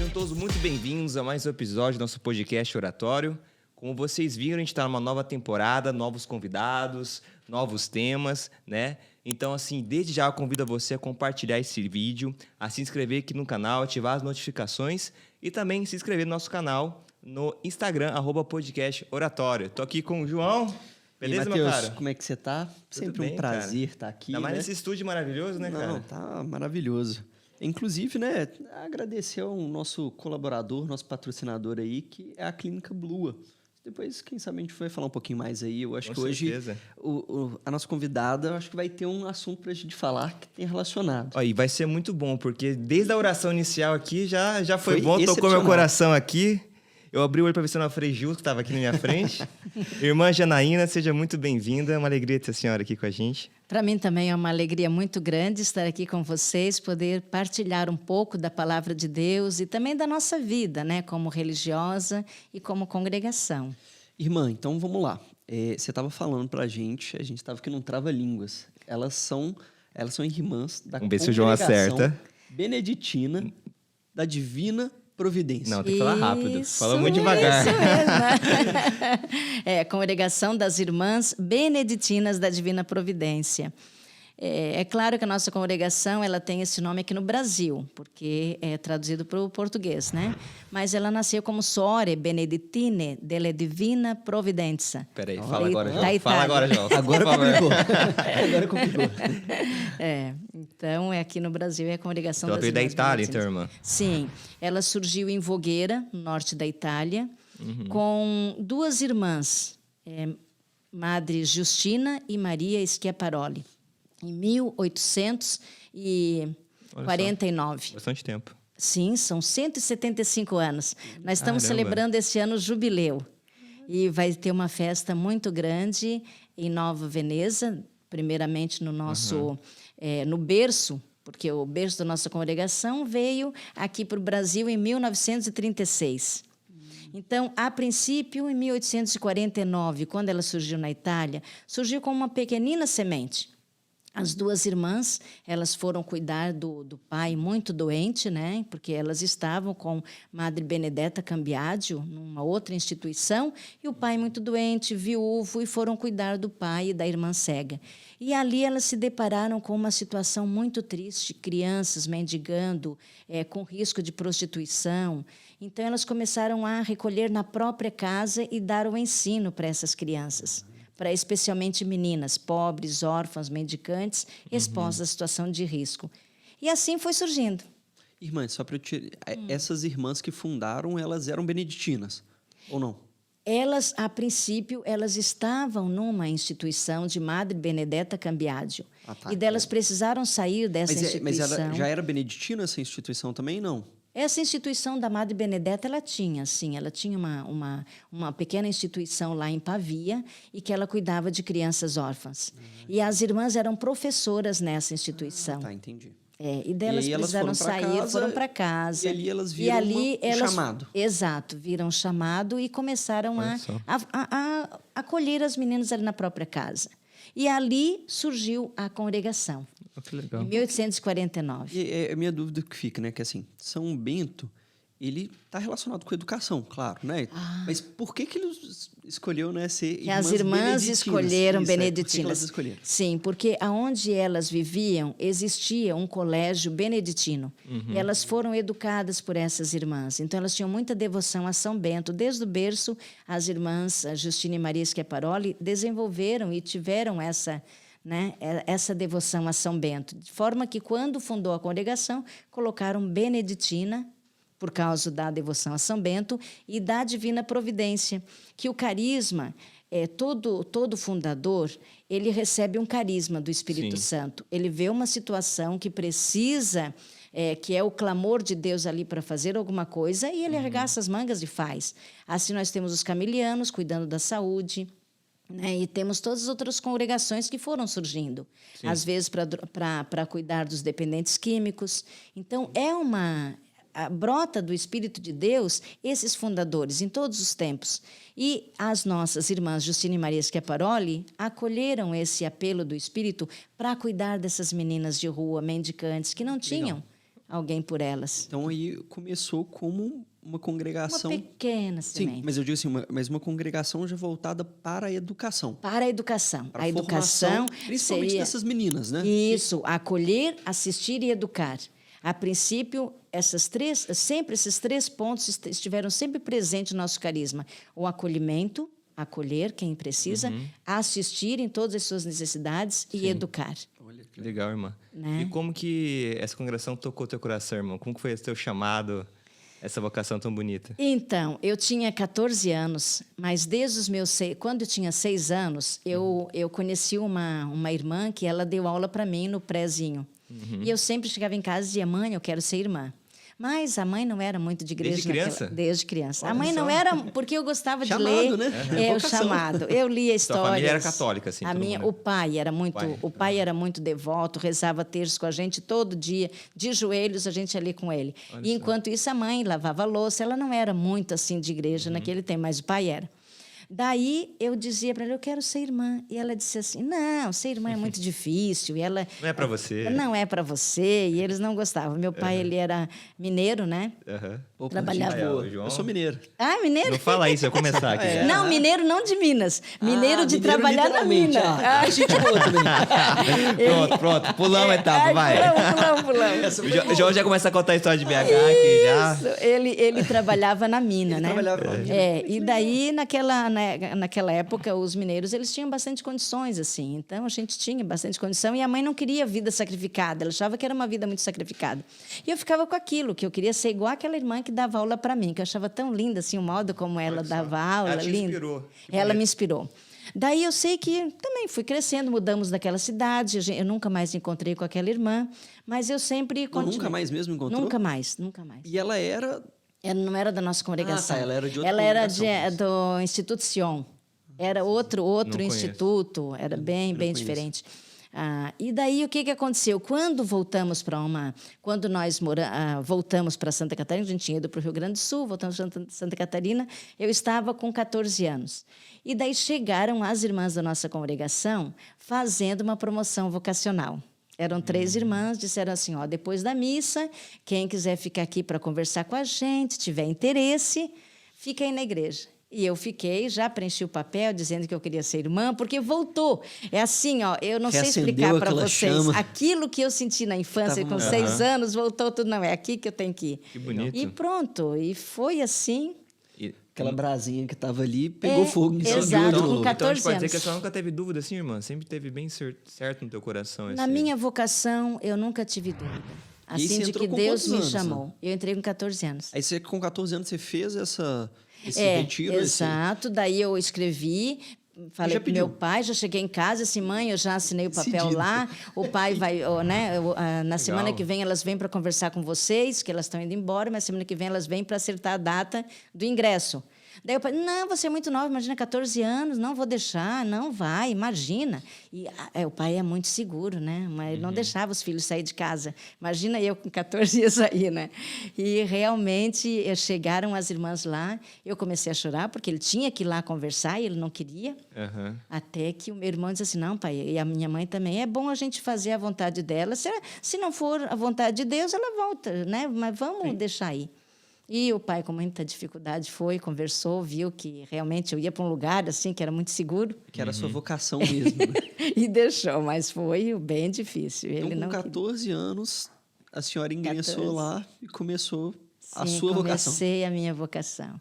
Sejam todos muito bem-vindos a mais um episódio do nosso podcast Oratório. Como vocês viram, a gente está numa nova temporada, novos convidados, novos temas, né? Então, assim, desde já eu convido você a compartilhar esse vídeo, a se inscrever aqui no canal, ativar as notificações e também se inscrever no nosso canal no Instagram, @podcastoratório. Tô aqui com o João. Beleza, Mateus, meu cara? como é que você tá? Sempre bem, um prazer estar aqui, Ainda mais né? nesse estúdio maravilhoso, né, cara? Não, tá maravilhoso. Inclusive, né, agradecer ao nosso colaborador, nosso patrocinador aí, que é a Clínica Blua. Depois, quem sabe, a gente vai falar um pouquinho mais aí. Eu acho Com que hoje certeza. a nossa convidada, eu acho que vai ter um assunto pra gente falar que tem relacionado. Ó, e vai ser muito bom, porque desde a oração inicial aqui já foi Foi bom, tocou meu excepcional. coração aqui. Eu abri o olho para ver se era a Frei Gil, que estava aqui na minha frente. Irmã Janaína, seja muito bem-vinda. É uma alegria ter a senhora aqui com a gente. Para mim também é uma alegria muito grande estar aqui com vocês, poder partilhar um pouco da palavra de Deus e também da nossa vida, né, como religiosa e como congregação. Irmã, então vamos lá. Você estava falando pra gente estava aqui num trava-línguas. Elas são irmãs da Vamos ver se o João congregação acerta. beneditina da Divina Providência. Não, tem que falar rápido. Isso Fala muito devagar. Isso mesmo. É, Congregação das Irmãs Beneditinas da Divina Providência. É claro que a nossa congregação ela tem esse nome aqui no Brasil, porque é traduzido para o português, né? Mas ela nasceu como Suore Beneditine della Divina Providenza. Peraí, fala agora, Da João. Fala Itália. agora, João. Agora por favor. complicou. Agora complicou. Então, aqui no Brasil é a Congregação Ela das veio da Irmãs Itália, então, Beneditinas. irmã? Sim, ela surgiu em Voghera, no norte da Itália, com duas irmãs, Madre Justina e Maria Schiaparoli, em 1849. Bastante tempo. Sim, são 175 anos. Nós estamos Caramba. celebrando esse ano o jubileu. E vai ter uma festa muito grande em Nova Veneza, primeiramente no nosso no berço, porque o berço da nossa congregação veio aqui para o Brasil em 1936. Então, a princípio, em 1849, quando ela surgiu na Itália, surgiu como uma pequenina semente. As duas irmãs, elas foram cuidar do pai muito doente, né? Porque elas estavam com Madre Benedetta Cambiadio, numa outra instituição, e o pai muito doente, viúvo, e foram cuidar do pai e da irmã cega. E ali elas se depararam com uma situação muito triste, crianças mendigando, com risco de prostituição. Então, elas começaram a recolher na própria casa e dar o ensino para essas crianças, para especialmente meninas pobres, órfãs, mendicantes, expostas à situação de risco. E assim foi surgindo. Irmã, só para eu te... Essas irmãs que fundaram, elas eram beneditinas, ou não? Elas, a princípio, elas estavam numa instituição de Madre Benedetta Cambiadio. Tá. E delas precisaram sair dessa instituição. Mas ela já era beneditina, essa instituição também, não? Essa instituição da Madre Benedetta, ela tinha uma pequena instituição lá em Pavia e que ela cuidava de crianças órfãs. E as irmãs eram professoras nessa instituição. Tá, entendi. E delas E aí elas precisaram foram pra sair, casa, foram para casa. e ali elas viram um chamado. Exato, viram um chamado e começaram a acolher as meninas ali na própria casa. E ali surgiu a congregação. Que legal. Em 1849. E a minha dúvida que fica, né, que assim, São Bento, ele está relacionado com a educação, claro, né? Mas por que ele escolheu, né, ser Que as irmãs beneditinas? escolheram Isso, beneditinas. Por que elas escolheram? Sim, porque aonde elas viviam existia um colégio beneditino. E elas foram educadas por essas irmãs. Então, elas tinham muita devoção a São Bento. Desde o berço, as irmãs a Justina e Maria Schiaparoli desenvolveram e tiveram essa devoção a São Bento. De forma que, quando fundou a congregação, colocaram beneditina, por causa da devoção a São Bento, e da Divina Providência, que o carisma, todo fundador, ele recebe um carisma do Espírito Santo. Ele vê uma situação que precisa, que é o clamor de Deus ali para fazer alguma coisa, e ele arregaça as mangas e faz. Assim, nós temos os camilianos cuidando da saúde, né? E temos todas as outras congregações que foram surgindo, às vezes para cuidar dos dependentes químicos. Então, brota do Espírito de Deus esses fundadores em todos os tempos. E as nossas irmãs Justina e Maria Schiaparoli acolheram esse apelo do Espírito para cuidar dessas meninas de rua, mendicantes, que não tinham alguém por elas. Então aí começou como uma congregação. Uma pequena semente. Sim, mas eu digo assim, mas uma congregação já voltada para a educação. Para a educação. Para a educação principalmente seria dessas meninas, né? isso, acolher, assistir e educar. A princípio, sempre esses três pontos estiveram sempre presentes no nosso carisma. O acolhimento, acolher quem precisa, assistir em todas as suas necessidades e educar. Olha que Legal, irmã. Né? E como que essa congregação tocou teu coração, irmão? Como que foi esse teu chamado, essa vocação tão bonita? Então, eu tinha 14 anos, mas desde os meus quando eu tinha 6 anos, eu conheci uma irmã que ela deu aula para mim no prézinho. E eu sempre chegava em casa e dizia, mãe, eu quero ser irmã. Mas a mãe não era muito de igreja. Desde criança? Desde criança. Olha a mãe só. não era, porque eu gostava de Chamado, ler. né? É, o Vocação. chamado. Eu lia histórias. Sua família era católica, assim, A todo minha, mundo, né? o pai era muito, o pai era muito devoto, rezava terços com a gente todo dia, de joelhos a gente ali com ele. Olha E só. enquanto isso a mãe lavava a louça, ela não era muito assim de igreja naquele tempo, mas o pai era. Daí eu dizia para ela, eu quero ser irmã. E ela disse assim, não, ser irmã é muito difícil. E ela, Não é para você. não é para você. E eles não gostavam. Meu pai, ele era mineiro, né? Aham. Opa, Trabalhava- gente boa. Aí, ó, o João- Eu sou mineiro. Ah, mineiro? Não fala isso, eu vou começar aqui. já. Não, mineiro não de Minas. Mineiro de mineiro trabalhar na literalmente. mina. Ah, gente boa também. Pronto, pulamos a etapa, vai. Pulamos. O João já começa a contar a história de BH aqui já. Isso. Ele trabalhava na mina, né? trabalhava na mina. E daí, naquela época, os mineiros eles tinham bastante condições, assim. Então, a gente tinha bastante condição e a mãe não queria vida sacrificada. Ela achava que era uma vida muito sacrificada. E eu ficava com aquilo, que eu queria ser igual aquela irmã que dava aula para mim, que eu achava tão linda, assim, o modo como ela dava aula. Ela te linda. inspirou. Que Ela bonito. me inspirou. Daí eu sei que também fui crescendo, mudamos daquela cidade, eu nunca mais encontrei com aquela irmã, mas eu sempre Não, continuei. nunca mais mesmo encontrou? Nunca mais, nunca mais. E ela era... Ela não era da nossa congregação. ela era de outra Ela era congregação. do Instituto Sion. Era outro conheço. instituto, era bem conheço. diferente. E daí o que aconteceu? Quando voltamos quando nós voltamos para Santa Catarina, a gente tinha ido para o Rio Grande do Sul, voltamos para Santa Catarina, eu estava com 14 anos. E daí chegaram as irmãs da nossa congregação fazendo uma promoção vocacional. Eram 3 irmãs, disseram assim, ó, depois da missa, quem quiser ficar aqui para conversar com a gente, tiver interesse, fica aí na igreja. E eu fiquei, já preenchi o papel dizendo que eu queria ser irmã, porque voltou. É assim, ó, eu não sei Reacendeu explicar para aquela vocês. chama. Aquilo que eu senti na infância, Tava- com 6 anos, voltou tudo. Não, é aqui que eu tenho que ir. Que bonito. E pronto, e foi assim. E- Aquela brasinha que estava ali, pegou fogo em exato, incendiou de com novo. 14 então a gente pode dizer anos. que a senhora nunca teve dúvida assim, irmã? Sempre teve bem certo no teu coração. Na esse- minha vocação, eu nunca tive dúvida. E aí Assim, você de entrou que com Deus quantos me anos, chamou. né? Eu entrei com 14 anos. Aí você, com 14 anos, você fez esse retiro? Exato. Daí eu escrevi, falei já para meu pediu? pai, já cheguei em casa, assim, mãe, eu já assinei o papel Decidido. lá, o pai vai, né, na semana que vem elas vêm para conversar com vocês, que elas estão indo embora, mas semana que vem elas vêm para acertar a data do ingresso. Daí o pai, não, você é muito nova, imagina, 14 anos, não vou deixar, não vai, imagina. E o pai é muito seguro, né? Mas ele não deixava os filhos sair de casa. Imagina eu com 14 ia sair, né? E realmente chegaram as irmãs lá, eu comecei a chorar, porque ele tinha que ir lá conversar e ele não queria. Aham. Até que o meu irmão disse assim, não, pai, e a minha mãe também, é bom a gente fazer a vontade dela. Se não for a vontade de Deus, ela volta, né? Mas vamos deixar aí. E o pai, com muita dificuldade, foi, conversou, viu que realmente eu ia para um lugar assim que era muito seguro Que era a sua vocação mesmo. Né? e deixou, mas foi bem difícil. Ele Então, não com queria. 14 anos, a senhora ingressou 14. lá e começou a Sim, sua vocação. comecei a minha vocação.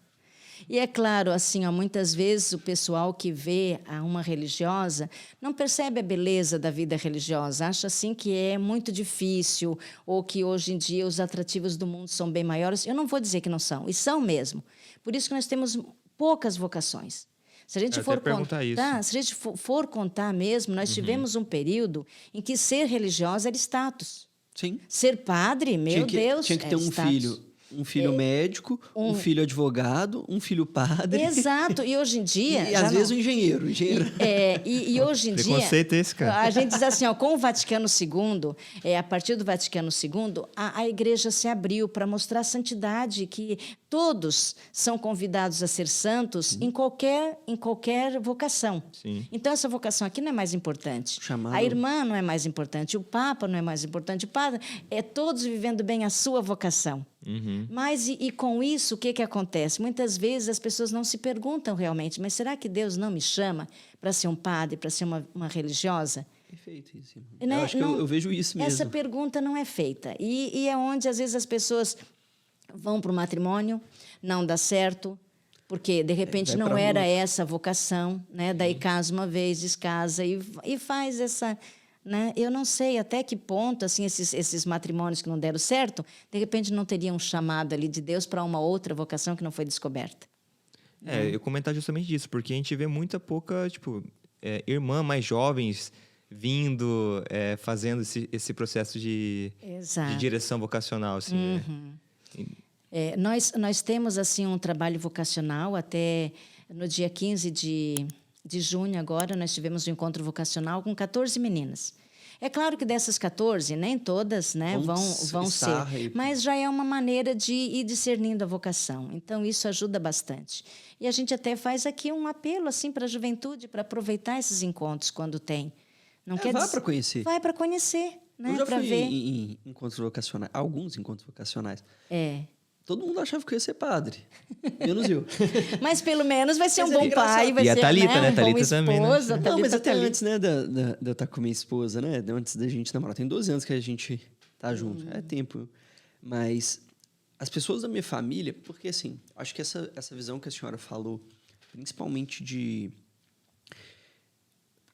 E é claro, assim, ó, muitas vezes o pessoal que vê uma religiosa não percebe a beleza da vida religiosa, acha assim que é muito difícil ou que hoje em dia os atrativos do mundo são bem maiores. Eu não vou dizer que não são, e são mesmo. Por isso que nós temos poucas vocações. Se a gente Eu for até perguntar contar, isso. se a gente for contar mesmo, nós tivemos um período em que ser religiosa era status. Sim. Ser padre, meu Deus, Tinha que ter é um status. filho. Um filho médico, um filho advogado, um filho padre. Exato, e hoje em dia... E já às vezes um engenheiro. E hoje em dia... Preconceito esse, cara. A gente diz assim, ó, com o Vaticano II, a partir do Vaticano II, a igreja se abriu para mostrar a santidade, que Todos são convidados a ser santos em qualquer vocação. Sim. Então, essa vocação aqui não é mais importante. Chamado- A irmã não é mais importante, o Papa não é mais importante, o padre. É todos vivendo bem a sua vocação. Mas, e com isso, o que acontece? Muitas vezes as pessoas não se perguntam realmente, mas será que Deus não me chama para ser um padre, para ser uma religiosa? Perfeito isso. Né? Eu acho que eu vejo isso mesmo. Essa pergunta não é feita. E é onde, às vezes, as pessoas vão para o matrimônio, não dá certo, porque, de repente, vai não pra era rua. essa a vocação, né? Daí casa uma vez, descasa e faz essa... Né? Eu não sei até que ponto assim, esses matrimônios que não deram certo, de repente não teriam um chamado ali de Deus para uma outra vocação que não foi descoberta. Eu comentar justamente disso, porque a gente vê muita pouca, tipo, irmã mais jovens vindo, fazendo esse processo de Exato. direção vocacional, assim, né? Nós temos assim um trabalho vocacional até no dia 15 de junho agora, nós tivemos um encontro vocacional com 14 meninas. É claro que dessas 14, nem todas, né, vão estar ser, aí. mas já é uma maneira de ir discernindo a vocação. Então, isso ajuda bastante. E a gente até faz aqui um apelo assim, para a juventude, para aproveitar esses encontros quando tem. Não quer Vá dizer- para conhecer. Vai para conhecer, né, Eu já para fui ver. em encontros vocacionais, alguns encontros vocacionais. É. Todo mundo achava que eu ia ser padre, menos eu. Mas pelo menos vai ser Mas um é bom engraçado. pai, vai E a ser Thalita, né? um bom Thalita também, né? esposo. A Não, Thalita mas até tá ali. antes, né, de eu estar com minha esposa, né? Antes da gente namorar. Tem 12 anos que a gente tá junto. É tempo. Mas as pessoas da minha família, porque assim, acho que essa visão que a senhora falou, principalmente de...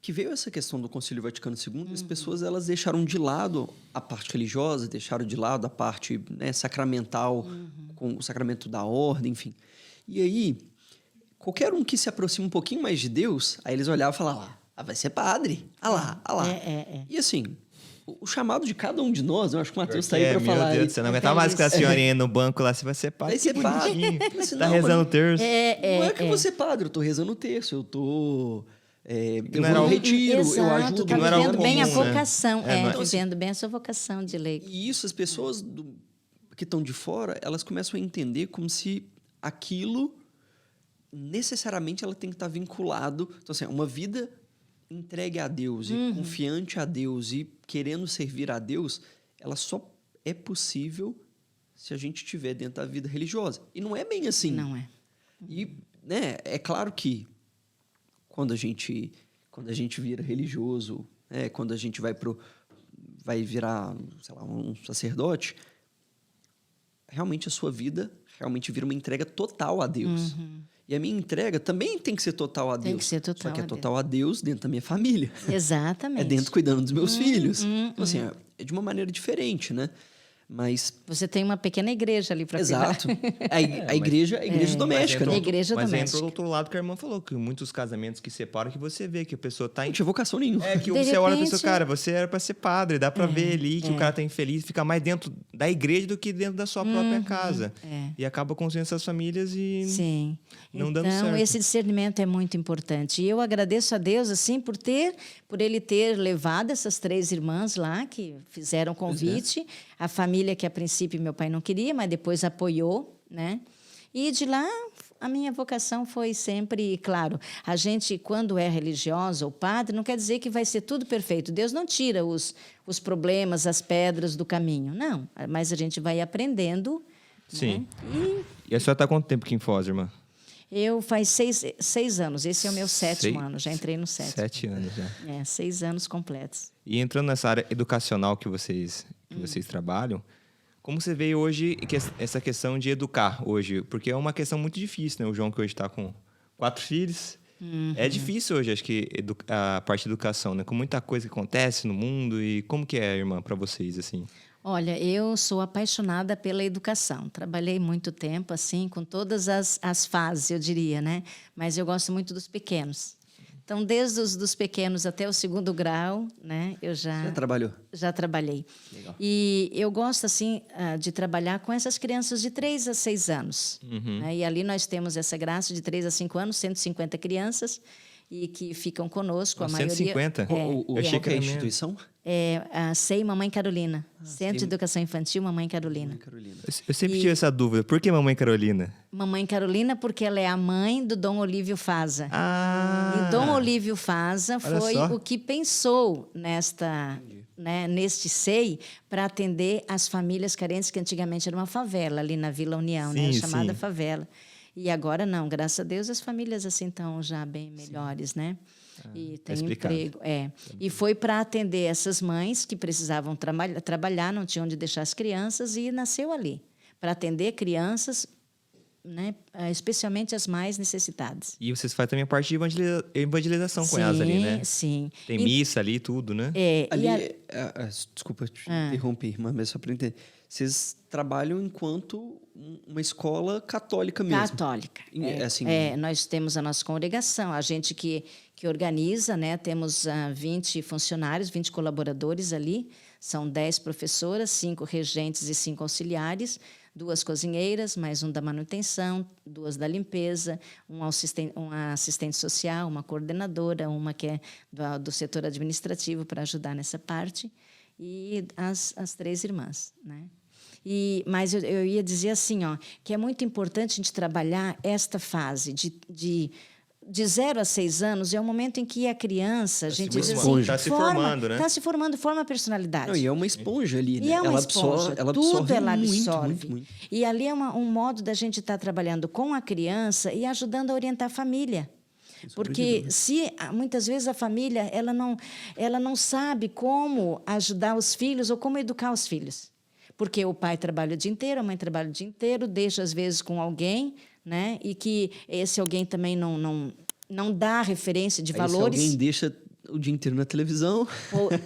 que veio essa questão do Concílio Vaticano II, as pessoas elas deixaram de lado a parte religiosa, deixaram de lado a parte, né, sacramental, com o sacramento da ordem, enfim. E aí, qualquer um que se aproxima um pouquinho mais de Deus, aí eles olhavam e falavam, vai ser padre, lá. E assim, o chamado de cada um de nós, eu acho que o Mateus está aí para falar. Meu Deus do céu, não aguentava mais com a senhorinha no banco lá, você vai ser padre. Vai ser padre. bonitinho. Eu falei assim, Tá não, rezando mas o terço. não é que eu vou ser padre, eu tô rezando o terço, eu tô... eu não vou era no algo- retiro, eu Exato, ajudo. tá não era algo vivendo bem a comum, né? vocação. Não é- Vivendo bem a sua vocação de leigo. E isso, as pessoas que estão de fora, elas começam a entender como se aquilo necessariamente ela tem que estar vinculado. Então, assim, uma vida entregue a Deus e confiante a Deus e querendo servir a Deus, ela só é possível se a gente estiver dentro da vida religiosa. E não é bem assim. Não é. E, né, é claro que quando a gente vira religioso, quando a gente vai virar, sei lá, um sacerdote, realmente a sua vida realmente vira uma entrega total a Deus. E a minha entrega também tem que ser total a Deus. Tem que ser total Só que é a Deus. total a Deus dentro da minha família. Exatamente. É dentro cuidando dos meus filhos. Então, assim, é de uma maneira diferente, né? Mas... Você tem uma pequena igreja ali para cuidar. Exato. A igreja doméstica, entra né? A igreja mas doméstica. entra do outro lado que a irmã falou, que muitos casamentos que separam, que você vê que a pessoa tá Não em... tinha vocação nenhuma. É que De você olha e repente- pensa, cara, você era pra ser padre, dá pra ver ali que o cara tá infeliz, fica mais dentro da igreja do que dentro da sua própria casa. E acaba construindo essas famílias e Sim. não então, dando certo. esse discernimento é muito importante. E eu agradeço a Deus, assim, por ele ter levado essas 3 irmãs lá, que fizeram convite. A família que, a princípio, meu pai não queria, mas depois apoiou, né? E de lá, a minha vocação foi sempre, claro, a gente, quando é religiosa ou padre, não quer dizer que vai ser tudo perfeito. Deus não tira os problemas, as pedras do caminho, não. Mas a gente vai aprendendo. Sim. Né? E a senhora tá há quanto tempo aqui em Foz, irmã? Eu faz 6 anos. Esse é o meu 7º Seis- ano. Já entrei no 7º. 7 anos já. 6 anos completos. E entrando nessa área educacional que vocês trabalham, como você vê hoje essa questão de educar hoje? Porque é uma questão muito difícil, né? O João que hoje está com 4 filhos. É difícil hoje, acho que, a parte de educação, né? Com muita coisa que acontece no mundo. E como que é, irmã, para vocês, assim? Olha, eu sou apaixonada pela educação. Trabalhei muito tempo, assim, com todas as fases, eu diria, né? Mas eu gosto muito dos pequenos. Então, desde os dos pequenos até o 2º grau, né? Eu Já trabalhou? já trabalhei. Legal. E eu gosto, assim, de trabalhar com essas crianças de 3 a 6 anos. Né? E ali nós temos essa graça de 3 a 5 anos, 150 crianças, e que ficam conosco, a maioria... 150? Eu achei que é a menos. instituição? a SEI Mamãe Carolina. Centro de SEI. Educação Infantil Mamãe Carolina. Carolina. Eu sempre tive essa dúvida. Por que Mamãe Carolina? Mamãe Carolina porque ela é a mãe do Dom Olívio Faza. Ah! E Dom Olívio Faza Olha foi só. o que pensou neste SEI para atender as famílias carentes, que antigamente era uma favela ali na Vila União, né? Sim, Chamada sim. favela. E agora não, graças a Deus as famílias assim estão já bem melhores, né? E tem explicado. emprego. E foi para atender essas mães que precisavam trabalhar, não tinham onde deixar as crianças, e nasceu ali, para atender crianças, né? Especialmente as mais necessitadas. E vocês fazem também a parte de evangelização com elas ali, né? Sim. Tem missa ali, tudo, né? Ali, desculpa te interromper, mas só para entender. Vocês trabalham enquanto uma escola católica mesmo? Católica. Assim, Nós temos a nossa congregação, a gente que organiza, né? Temos 20 funcionários, 20 colaboradores ali, são 10 professoras, 5 regentes e 5 auxiliares, 2 cozinheiras, mais um da manutenção, 2 da limpeza, uma assistente social, uma coordenadora, uma que é do setor administrativo para ajudar nessa parte, e as 3 irmãs, né? Mas eu ia dizer assim, que é muito importante a gente trabalhar esta fase de 0 a 6 anos, é o momento em que a criança, a gente diz assim, Está se formando, né? Está se formando, forma a personalidade. Não, e é uma esponja ali, né? E é uma ela esponja, ela tudo absorve ela muito, absorve. muito, muito. E ali é um modo da gente estar trabalhando com a criança e ajudando a orientar a família. Porque muitas vezes a família ela não sabe como ajudar os filhos ou como educar os filhos. Porque o pai trabalha o dia inteiro, a mãe trabalha o dia inteiro, deixa às vezes com alguém, né? E que esse alguém também não dá referência de Aí, valores. se alguém deixa o dia inteiro na televisão...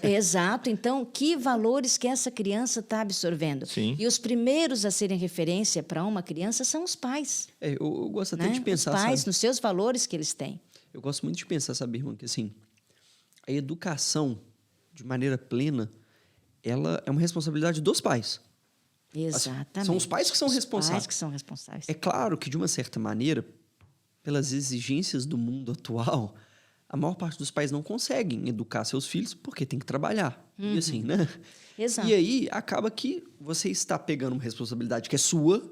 Exato. Então, que valores que essa criança está absorvendo? Sim. E os primeiros a serem referência para uma criança são os pais. Eu gosto até Né? de pensar, os pais, sabe? nos seus valores que eles têm. Eu gosto muito de pensar, sabe, irmã, que assim, a educação, de maneira plena, ela é uma responsabilidade dos pais. Exatamente. São os pais que são responsáveis. Os pais que são responsáveis. É claro que, de uma certa maneira, pelas exigências do mundo atual, a maior parte dos pais não conseguem educar seus filhos porque tem que trabalhar. E assim, né? Exato. E aí, acaba que você está pegando uma responsabilidade que é sua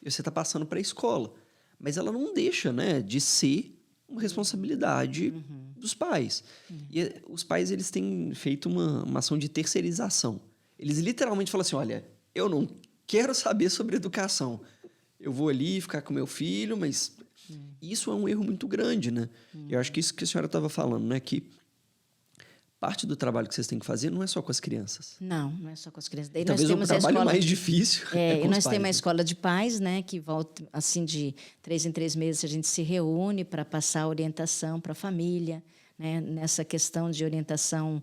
e você está passando para a escola. Mas ela não deixa, né, de ser uma responsabilidade dos pais. E os pais, eles têm feito uma ação de terceirização. Eles literalmente falam assim, olha, eu não quero saber sobre educação. Eu vou ali ficar com meu filho, mas isso é um erro muito grande, né? Eu acho que isso que a senhora estava falando, né? Que parte do trabalho que vocês têm que fazer não é só com as crianças. Não é só com as crianças. Daí Talvez nós temos o trabalho a escola... mais difícil é com e os nós pais, temos a né? escola de pais, né, que volta assim de 3 em 3 meses a gente se reúne para passar orientação para a família, né, nessa questão de orientação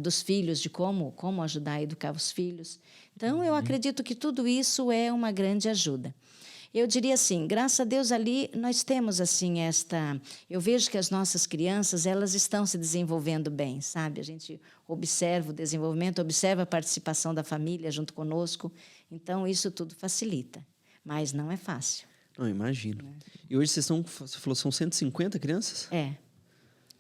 dos filhos, de como ajudar a educar os filhos. Então, eu acredito que tudo isso é uma grande ajuda. Eu diria assim, graças a Deus ali nós temos assim eu vejo que as nossas crianças, elas estão se desenvolvendo bem, sabe? A gente observa o desenvolvimento, observa a participação da família junto conosco. Então isso tudo facilita, mas não é fácil. Não, imagino. E hoje você falou, são 150 crianças?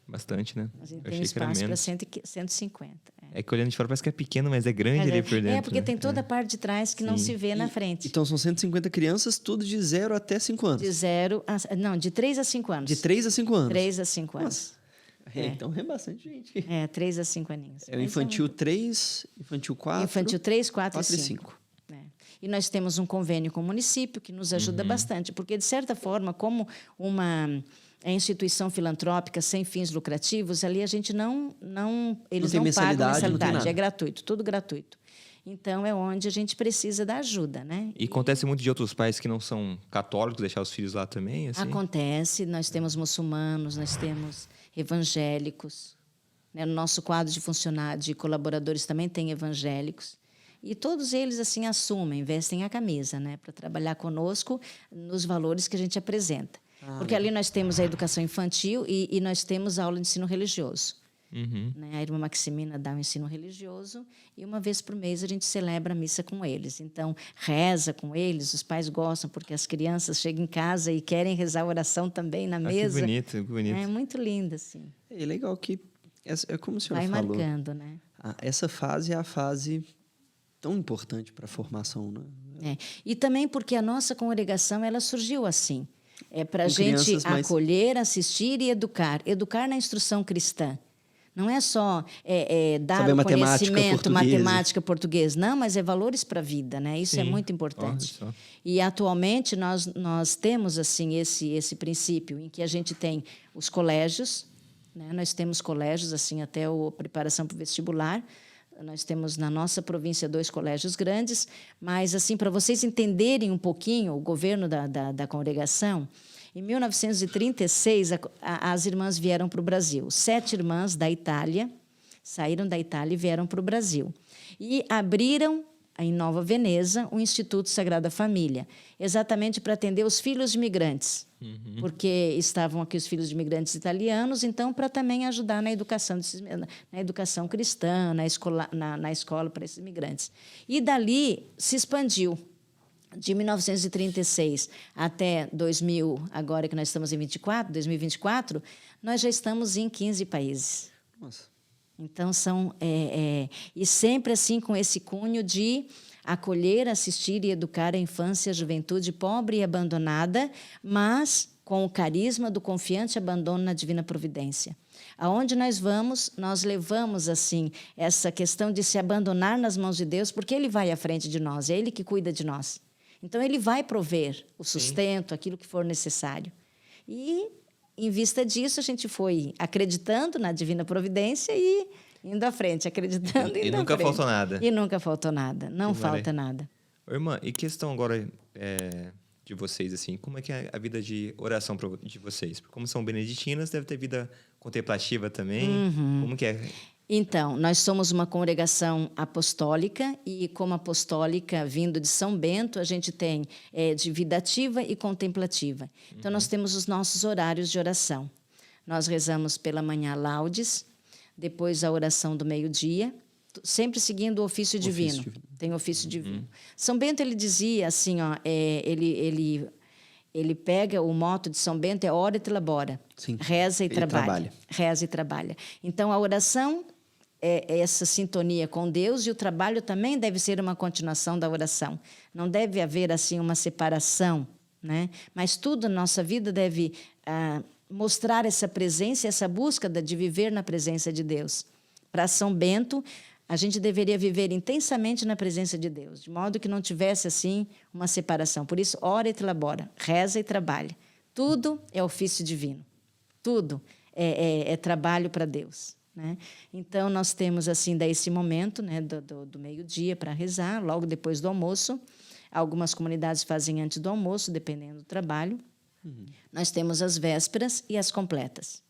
Bastante, né? A gente Eu tem achei que era espaço para menos. 150. É que olhando de fora parece que é pequeno, mas é grande ali por dentro. porque né? tem toda a parte de trás que não se vê na frente. Então, são 150 crianças, tudo de 0 até 5 anos. De 3 a 5 anos. De 3 a 5 anos. 3 a 5 anos. Então, é bastante gente. 3 a 5 aninhos. É o infantil 3, infantil 4... Infantil 3, 4 4 e 5. E nós temos um convênio com o município que nos ajuda bastante, porque, de certa forma, como uma instituição filantrópica sem fins lucrativos, ali a gente eles não pagam mensalidade, é gratuito, tudo gratuito. Então, é onde a gente precisa da ajuda, né? E acontece muito de outros pais que não são católicos deixar os filhos lá também? Assim? Acontece, nós temos muçulmanos, nós temos evangélicos, né? No nosso quadro de funcionários, de colaboradores também tem evangélicos. E todos eles assim assumem, vestem a camisa, né, para trabalhar conosco nos valores que a gente apresenta. Porque ali nós temos a educação infantil e nós temos a aula de ensino religioso. Né? A irmã Maximina dá o ensino religioso e uma vez por mês a gente celebra a missa com eles. Então, reza com eles, os pais gostam, porque as crianças chegam em casa e querem rezar a oração também na mesa. Que bonito, que bonito. É muito lindo, assim. É legal que, é como a senhora Vai falou, marcando, né? essa fase é a fase tão importante para a formação, né? E também porque a nossa congregação ela surgiu assim. Para a Com gente crianças mais- acolher, assistir e educar. Educar na instrução cristã. Não é só dar Saber o matemática, conhecimento, português. matemática, português. Não, mas é valores para a vida, né? Isso é Sim. muito importante. Olha só. E atualmente nós temos assim esse princípio em que a gente tem os colégios, né? Nós temos colégios assim até a preparação para o vestibular. Nós temos na nossa província 2 colégios grandes, mas assim para vocês entenderem um pouquinho o governo da congregação. Em 1936, as irmãs vieram para o Brasil. 7 irmãs da Itália saíram da Itália e vieram para o Brasil. E abriram, em Nova Veneza, o Instituto Sagrada Família, exatamente para atender os filhos de imigrantes, porque estavam aqui os filhos de imigrantes italianos, então para também ajudar na educação cristã, na escola para esses imigrantes. E dali se expandiu. De 1936 até 2000, agora que nós estamos em 2024, nós já estamos em 15 países. Nossa. Então, e sempre assim com esse cunho de acolher, assistir e educar a infância e a juventude pobre e abandonada, mas com o carisma do confiante abandono na divina providência. Aonde nós vamos, nós levamos assim essa questão de se abandonar nas mãos de Deus, porque Ele vai à frente de nós, é Ele que cuida de nós. Então, Ele vai prover o sustento, aquilo que for necessário. E, em vista disso, a gente foi acreditando na divina providência e indo à frente, acreditando e indo à frente. E nunca faltou nada. E nunca faltou nada. Não Que falta nada. Ô, irmã, e questão agora de vocês, assim, como é que é a vida de oração de vocês? Como são beneditinas, deve ter vida contemplativa também. Como que é? Então, nós somos uma congregação apostólica e, como apostólica, vindo de São Bento, a gente tem de vida ativa e contemplativa. Então, nós temos os nossos horários de oração. Nós rezamos pela manhã laudes, depois a oração do meio-dia, sempre seguindo o ofício divino. Tem ofício divino. São Bento, ele dizia assim, ó, ele pega o moto de São Bento, é ora et labora. Sim. Reza e Ele trabalha. Reza e trabalha. Então, a oração é essa sintonia com Deus e o trabalho também deve ser uma continuação da oração. Não deve haver assim uma separação, né? Mas tudo na nossa vida deve mostrar essa presença, essa busca de viver na presença de Deus. Para São Bento, a gente deveria viver intensamente na presença de Deus, de modo que não tivesse assim uma separação. Por isso, ora et labora, reza e trabalha. Tudo é ofício divino. Tudo é trabalho para Deus, né? Então, nós temos assim daí esse momento, né, do meio-dia para rezar, logo depois do almoço. Algumas comunidades fazem antes do almoço, dependendo do trabalho. Nós temos as vésperas e as completas.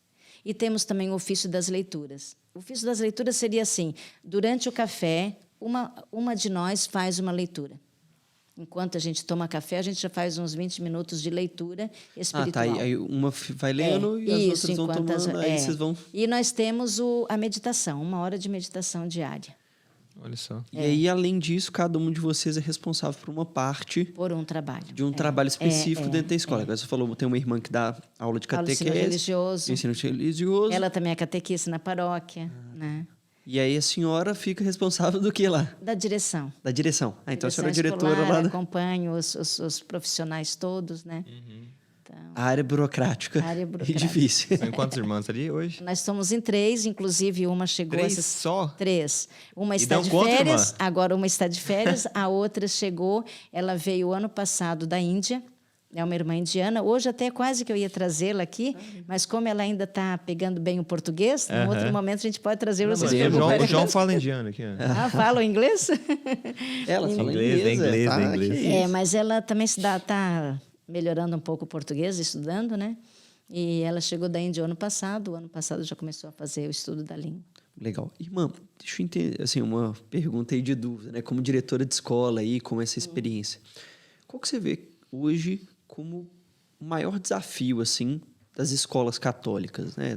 E temos também o ofício das leituras. O ofício das leituras seria assim: durante o café, uma de nós faz uma leitura. Enquanto a gente toma café, a gente já faz uns 20 minutos de leitura espiritual. Tá. Aí uma vai lendo e as outras vão tomando, aí vocês vão... E nós temos a meditação, 1 hora de meditação diária. Olha só. E aí, além disso, cada um de vocês é responsável por uma parte... Por um trabalho. De um trabalho específico dentro da escola. Agora você falou, tem uma irmã que dá aula de catequese. Ensino religioso. Ela também é catequista na paróquia, né? E aí a senhora fica responsável do que lá? Da direção. Da direção. Então a senhora é Direção diretora escolar, lá da... acompanho os profissionais todos, né? Então, A área burocrática. E difícil. São quantas irmãs ali hoje? nós estamos em 3, inclusive uma chegou... 3 só? 3. Uma E está dão de conta, férias, irmã? agora uma está de férias, a outra chegou, ela veio ano passado da Índia, é uma irmã indiana. Hoje até quase que eu ia trazê-la aqui, mas como ela ainda está pegando bem o português, num outro momento a gente pode trazer vocês Mas para o João fala indiano aqui. Ah, fala o inglês? Ela fala Inglês. Mas ela também está melhorando um pouco o português, estudando, né? E ela chegou da Índia ano passado já começou a fazer o estudo da língua. Legal. Irmã, deixa eu entender, assim, uma pergunta aí de dúvida, né? Como diretora de escola aí, com essa experiência. Qual que você vê hoje como o maior desafio, assim, das escolas católicas, né?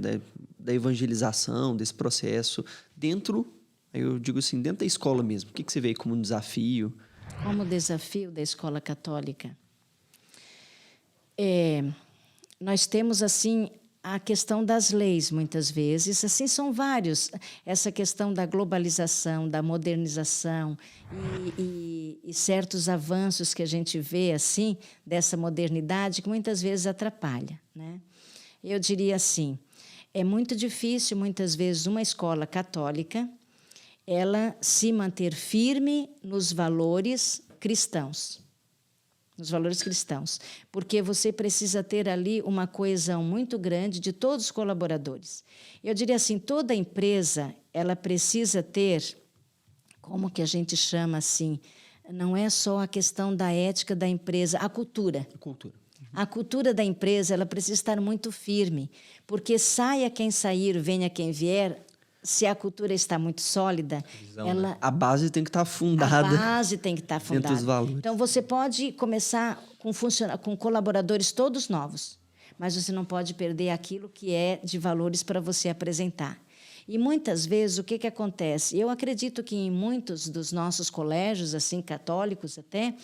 Da evangelização, desse processo, dentro, aí eu digo assim, dentro da escola mesmo. O que você vê como um desafio? Como desafio da escola católica? Nós temos, assim, a questão das leis, muitas vezes, assim, são vários. Essa questão da globalização, da modernização e certos avanços que a gente vê, assim, dessa modernidade, que muitas vezes atrapalha, né? Eu diria assim, é muito difícil, muitas vezes, uma escola católica ela se manter firme nos valores cristãos. Nos valores cristãos. Porque você precisa ter ali uma coesão muito grande de todos os colaboradores. Eu diria assim, toda empresa, ela precisa ter, como que a gente chama assim, não é só a questão da ética da empresa, a cultura. A cultura da empresa, ela precisa estar muito firme, porque saia quem sair, venha quem vier, se a cultura está muito sólida, a base tem que estar fundada. A base tem que estar fundada. Dentro dos valores. Então, você pode começar com colaboradores todos novos, mas você não pode perder aquilo que é de valores para você apresentar. E, muitas vezes, o que acontece? Eu acredito que em muitos dos nossos colégios, assim, católicos até,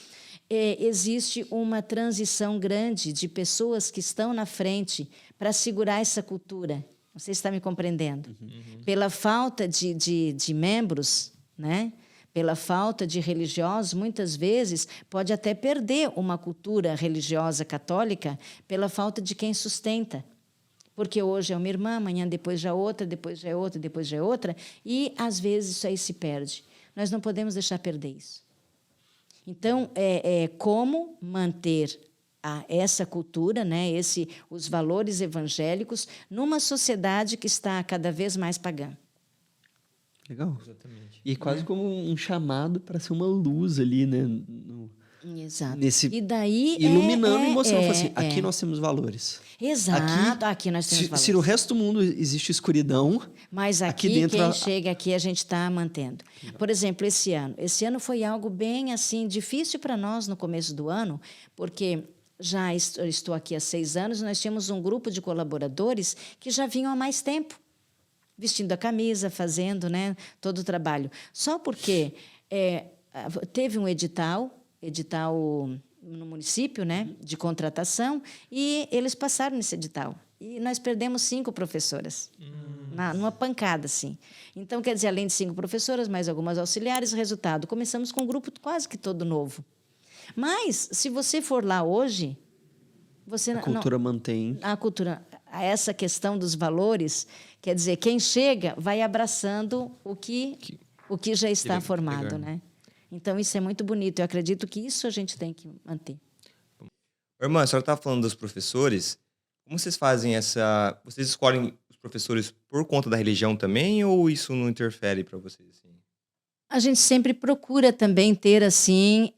existe uma transição grande de pessoas que estão na frente para segurar essa cultura. Você está me compreendendo? Uhum. Pela falta de membros, né? Pela falta de religiosos, muitas vezes pode até perder uma cultura religiosa católica pela falta de quem sustenta. Porque hoje é uma irmã, amanhã depois já outra, depois já é outra, depois já é outra, e às vezes isso aí se perde. Nós não podemos deixar perder isso. Então, como manter essa cultura, né, os valores evangélicos, numa sociedade que está cada vez mais pagã. Legal. Exatamente. E quase como um chamado para ser uma luz ali, né? Exato. E daí iluminando e mostrando, assim, aqui nós temos valores. Exato, aqui nós temos valores. Se no resto do mundo existe escuridão, mas aqui dentro quem chega aqui a gente está mantendo. Por exemplo, esse ano foi algo bem assim difícil para nós no começo do ano, porque já estou aqui há 6 anos, nós tínhamos um grupo de colaboradores que já vinham há mais tempo, vestindo a camisa, fazendo, né, todo o trabalho. Só porque teve um edital no município, né, de contratação, e eles passaram nesse edital. E nós perdemos 5 professoras, numa pancada, assim. Então, quer dizer, além de 5 professoras, mais algumas auxiliares, resultado, começamos com um grupo quase que todo novo. Mas, se você for lá hoje, a cultura mantém. A cultura, essa questão dos valores, quer dizer, quem chega vai abraçando o que já está formado, né? Então, isso é muito bonito. Eu acredito que isso a gente tem que manter. Irmã, a senhora estava falando dos professores. Como vocês fazem essa... Vocês escolhem os professores por conta da religião também, ou isso não interfere para vocês? Assim? A gente sempre procura também ter, assim,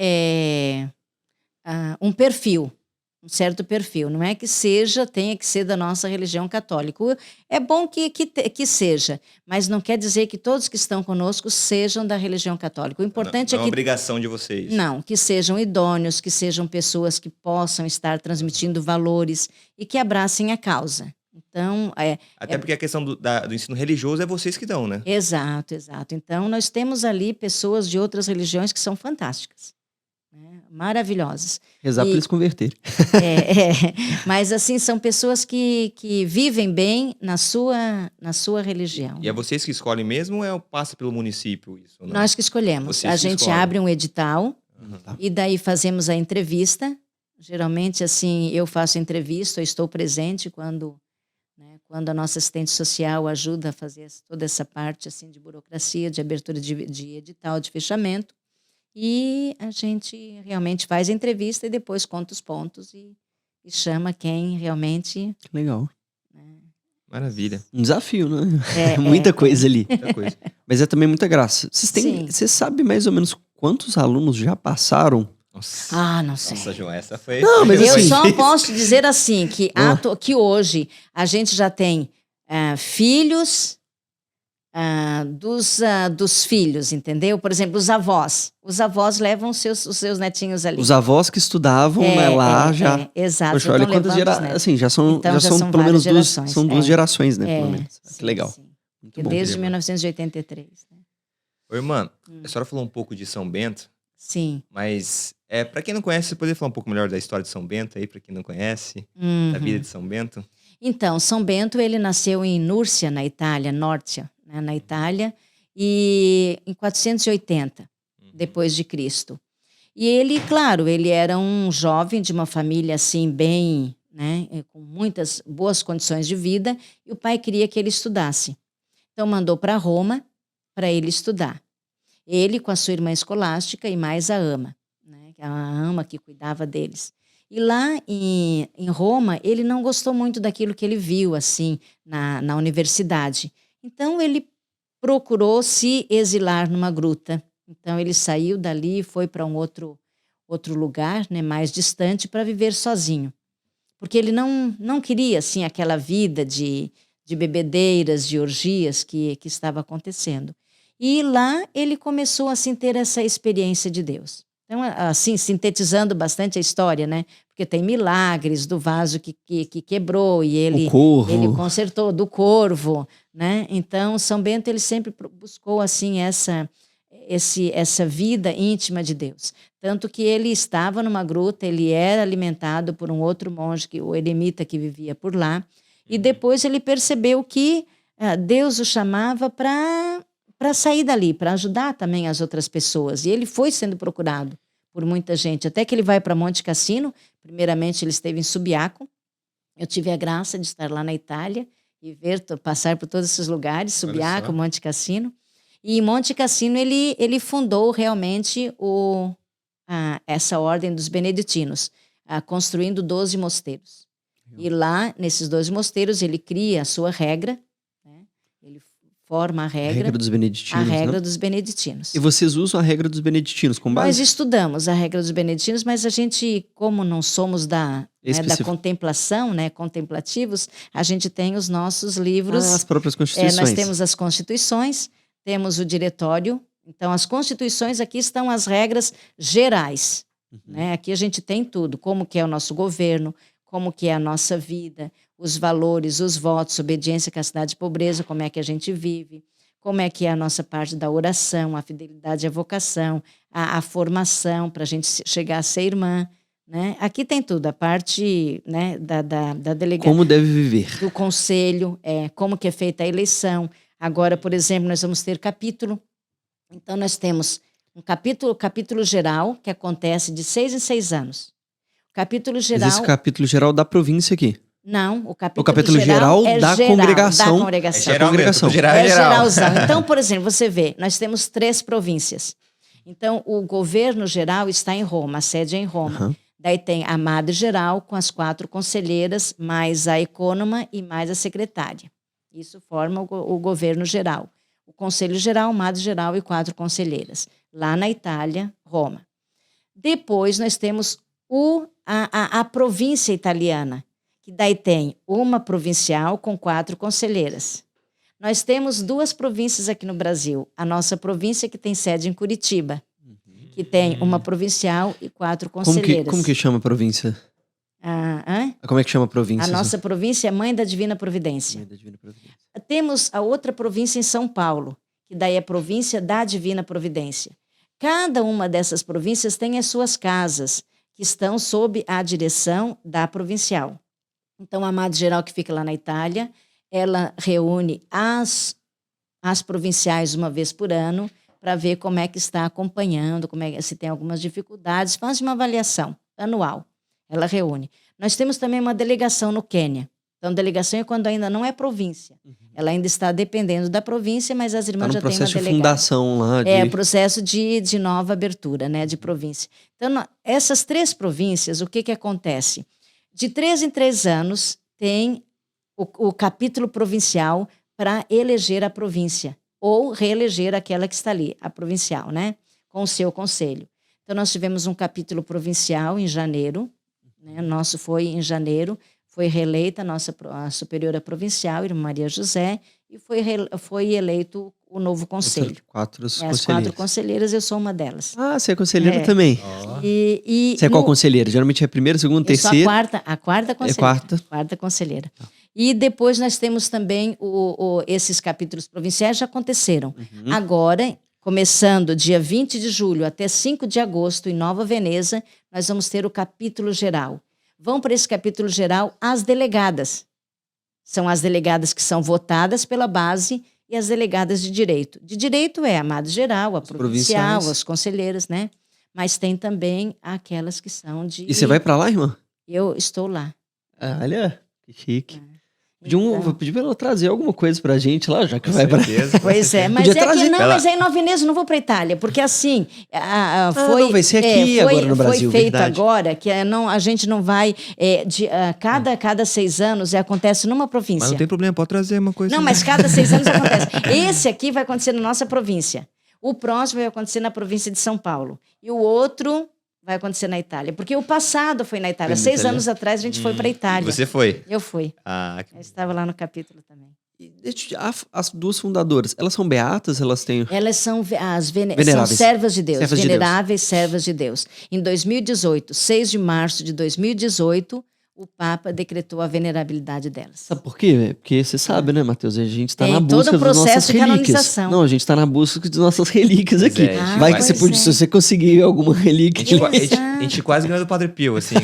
um perfil, um certo perfil. Não é que tenha que ser da nossa religião católica. É bom que seja, mas não quer dizer que todos que estão conosco sejam da religião católica. O importante não é uma obrigação de vocês. Não, que sejam idôneos, que sejam pessoas que possam estar transmitindo valores e que abracem a causa. Então, Até porque a questão do ensino religioso é vocês que dão, né? Exato. Então, nós temos ali pessoas de outras religiões que são fantásticas, né? Maravilhosas. Rezar para eles converterem. Mas, assim, são pessoas que vivem bem na sua religião. E é vocês que escolhem mesmo ou passa pelo município isso? Não? Nós que escolhemos. A gente abre um edital e daí fazemos a entrevista. Geralmente, assim, eu faço entrevista, eu estou presente quando a nossa assistente social ajuda a fazer toda essa parte assim, de burocracia, de abertura de edital, de fechamento. E a gente realmente faz a entrevista e depois conta os pontos e chama quem realmente... Legal. Maravilha. Um desafio, né? Muita coisa ali. Muita coisa. Mas é também muita graça. Você sabe mais ou menos quantos alunos já passaram? Nossa. Não sei. Nossa, João, essa foi... Não, mas eu assim, só posso dizer assim, que hoje a gente já tem filhos dos filhos, entendeu? Por exemplo, os avós. Os avós levam os seus netinhos ali. Os avós que estudavam lá já... exato. Poxa, olha quantas gerações... Assim, já são pelo menos duas gerações, né? Pelo menos. Sim, que legal. Sim. Muito bom. Desde 1983. Né? Ô, irmã, a senhora falou um pouco de São Bento. Sim. Mas, para quem não conhece, você poderia falar um pouco melhor da história de São Bento aí, para quem não conhece, da vida de São Bento? Então, São Bento, ele nasceu em Núrcia, na Itália, Nórcia, né, na Itália, e em 480 depois de Cristo. E ele, claro, ele era um jovem de uma família assim bem, né, com muitas boas condições de vida, e o pai queria que ele estudasse. Então mandou para Roma para ele estudar. Ele com a sua irmã escolástica e mais a ama, né, a ama que cuidava deles. E lá em Roma, ele não gostou muito daquilo que ele viu assim na universidade. Então ele procurou se exilar numa gruta. Então ele saiu dali e foi para um outro lugar, né, mais distante, para viver sozinho. Porque ele não queria assim, aquela vida de bebedeiras, de orgias que estava acontecendo. E lá ele começou assim, ter essa experiência de Deus. Então, assim, sintetizando bastante a história, né? Porque tem milagres do vaso que quebrou e ele consertou, do corvo, né? Então, São Bento ele sempre buscou assim essa vida íntima de Deus. Tanto que ele estava numa gruta, ele era alimentado por um outro monge, o eremita que vivia por lá, e depois ele percebeu que Deus o chamava para sair dali, para ajudar também as outras pessoas. E ele foi sendo procurado por muita gente, até que ele vai para Monte Cassino. Primeiramente ele esteve em Subiaco. Eu tive a graça de estar lá na Itália e passar por todos esses lugares, Subiaco, Monte Cassino. E em Monte Cassino ele fundou realmente essa ordem dos beneditinos, construindo 12 mosteiros. E lá, nesses 12 mosteiros, ele cria a sua regra, né? Ele forma a regra dos beneditinos. A regra dos beneditinos. E vocês usam a regra dos beneditinos como base? Nós estudamos a regra dos beneditinos, mas a gente, como não somos da contemplação, né, contemplativos, a gente tem os nossos livros. As próprias constituições. Nós temos as constituições, temos o diretório. Então, as constituições, aqui estão as regras gerais. Né? Aqui a gente tem tudo, como que é o nosso governo, como que é a nossa vida, os valores, os votos, obediência, castidade e pobreza, como é que a gente vive, como é que é a nossa parte da oração, a fidelidade à vocação, a formação para a gente chegar a ser irmã. Né? Aqui tem tudo, a parte, né, da delegação. Como deve viver. Do conselho, como que é feita a eleição. Agora, por exemplo, nós vamos ter capítulo. Então, nós temos um capítulo geral, que acontece de 6 em 6 anos. Capítulo geral... Mas esse capítulo geral da província aqui? Não, o capítulo geral é da geral, congregação. Da congregação. É geralzão. Então, por exemplo, você vê, nós temos 3 províncias. Então, o governo geral está em Roma, a sede é em Roma. Daí tem a madre geral com as 4 conselheiras, mais a ecônoma e mais a secretária. Isso forma o governo geral. O conselho geral, madre geral e 4 conselheiras. Lá na Itália, Roma. Depois nós temos a província italiana, que daí tem uma provincial com 4 conselheiras. Nós temos 2 províncias aqui no Brasil. A nossa província que tem sede em Curitiba, que tem uma provincial e 4 conselheiras. Como que chama a província? Como é que chama a província? A nossa província é Mãe da Divina Providência. Mãe da Divina Providência. Temos a outra província em São Paulo, que daí é a província da Divina Providência. Cada uma dessas províncias tem as suas casas, que estão sob a direção da provincial. Então, a Madre Geral, que fica lá na Itália, ela reúne as provinciais uma vez por ano para ver como é que está acompanhando, se tem algumas dificuldades, faz uma avaliação anual. Ela reúne. Nós temos também uma delegação no Quênia. Então, delegação é quando ainda não é província. Ela ainda está dependendo da província, mas as irmãs já têm uma delegada. Processo de fundação lá. Processo de nova abertura, né, de província. Então, essas 3 províncias, o que acontece? De 3 em 3 anos, tem o capítulo provincial para eleger a província, ou reeleger aquela que está ali, a provincial, né, com o seu conselho. Então, nós tivemos um capítulo provincial em janeiro, né, nosso foi em janeiro, foi reeleita a superiora provincial, Irmã Maria José, e foi eleito o novo conselho. As 4 conselheiras, eu sou uma delas. Você é conselheira também. Você é qual conselheira? Geralmente é a primeira, segunda, terceira? A quarta conselheira. Quarta conselheira. E depois nós temos também esses capítulos provinciais já aconteceram. Agora, começando dia 20 de julho até 5 de agosto, em Nova Veneza, nós vamos ter o capítulo geral. Vão para esse capítulo geral as delegadas. São as delegadas que são votadas pela base e as delegadas de direito. De direito é a amado geral, a provincial, as conselheiras, né? Mas tem também aquelas que são de... E você vai pra lá, irmã? Eu estou lá. Ah, olha, que chique. Então... Vou pedir pra ela trazer alguma coisa pra gente lá, já que vai pra... Pois é, mas Podia é trazer. que não, Ela... mas aí 9 meses eu não vou para Itália, porque assim, não, vai ser aqui agora no Brasil, foi feito verdade. agora que a gente não vai, cada 6 anos acontece numa província. Mas não tem problema, pode trazer uma coisa. Não, mas cada 6 anos acontece. Esse aqui vai acontecer na nossa província. O próximo vai acontecer na província de São Paulo. E o outro vai acontecer na Itália. Porque o passado foi na Itália. 6 anos atrás a gente foi para a Itália. Você foi? Eu fui. Que... Eu estava lá no capítulo também. As duas fundadoras, elas são beatas? Elas têm... Elas são Veneráveis. são servas de Deus. Servas de veneráveis servas de Deus. Em 2018, 6 de março de 2018, o Papa decretou a venerabilidade delas. Sabe por quê? Porque você sabe, né, Matheus? A gente está Tem na todo busca um das nossas processo de relíquias. canonização. Não, a gente está na busca de nossas relíquias Pois aqui. é, Vai que pois você é. podia, se você conseguir alguma relíquia... A gente quase ganhou do Padre Pio, assim.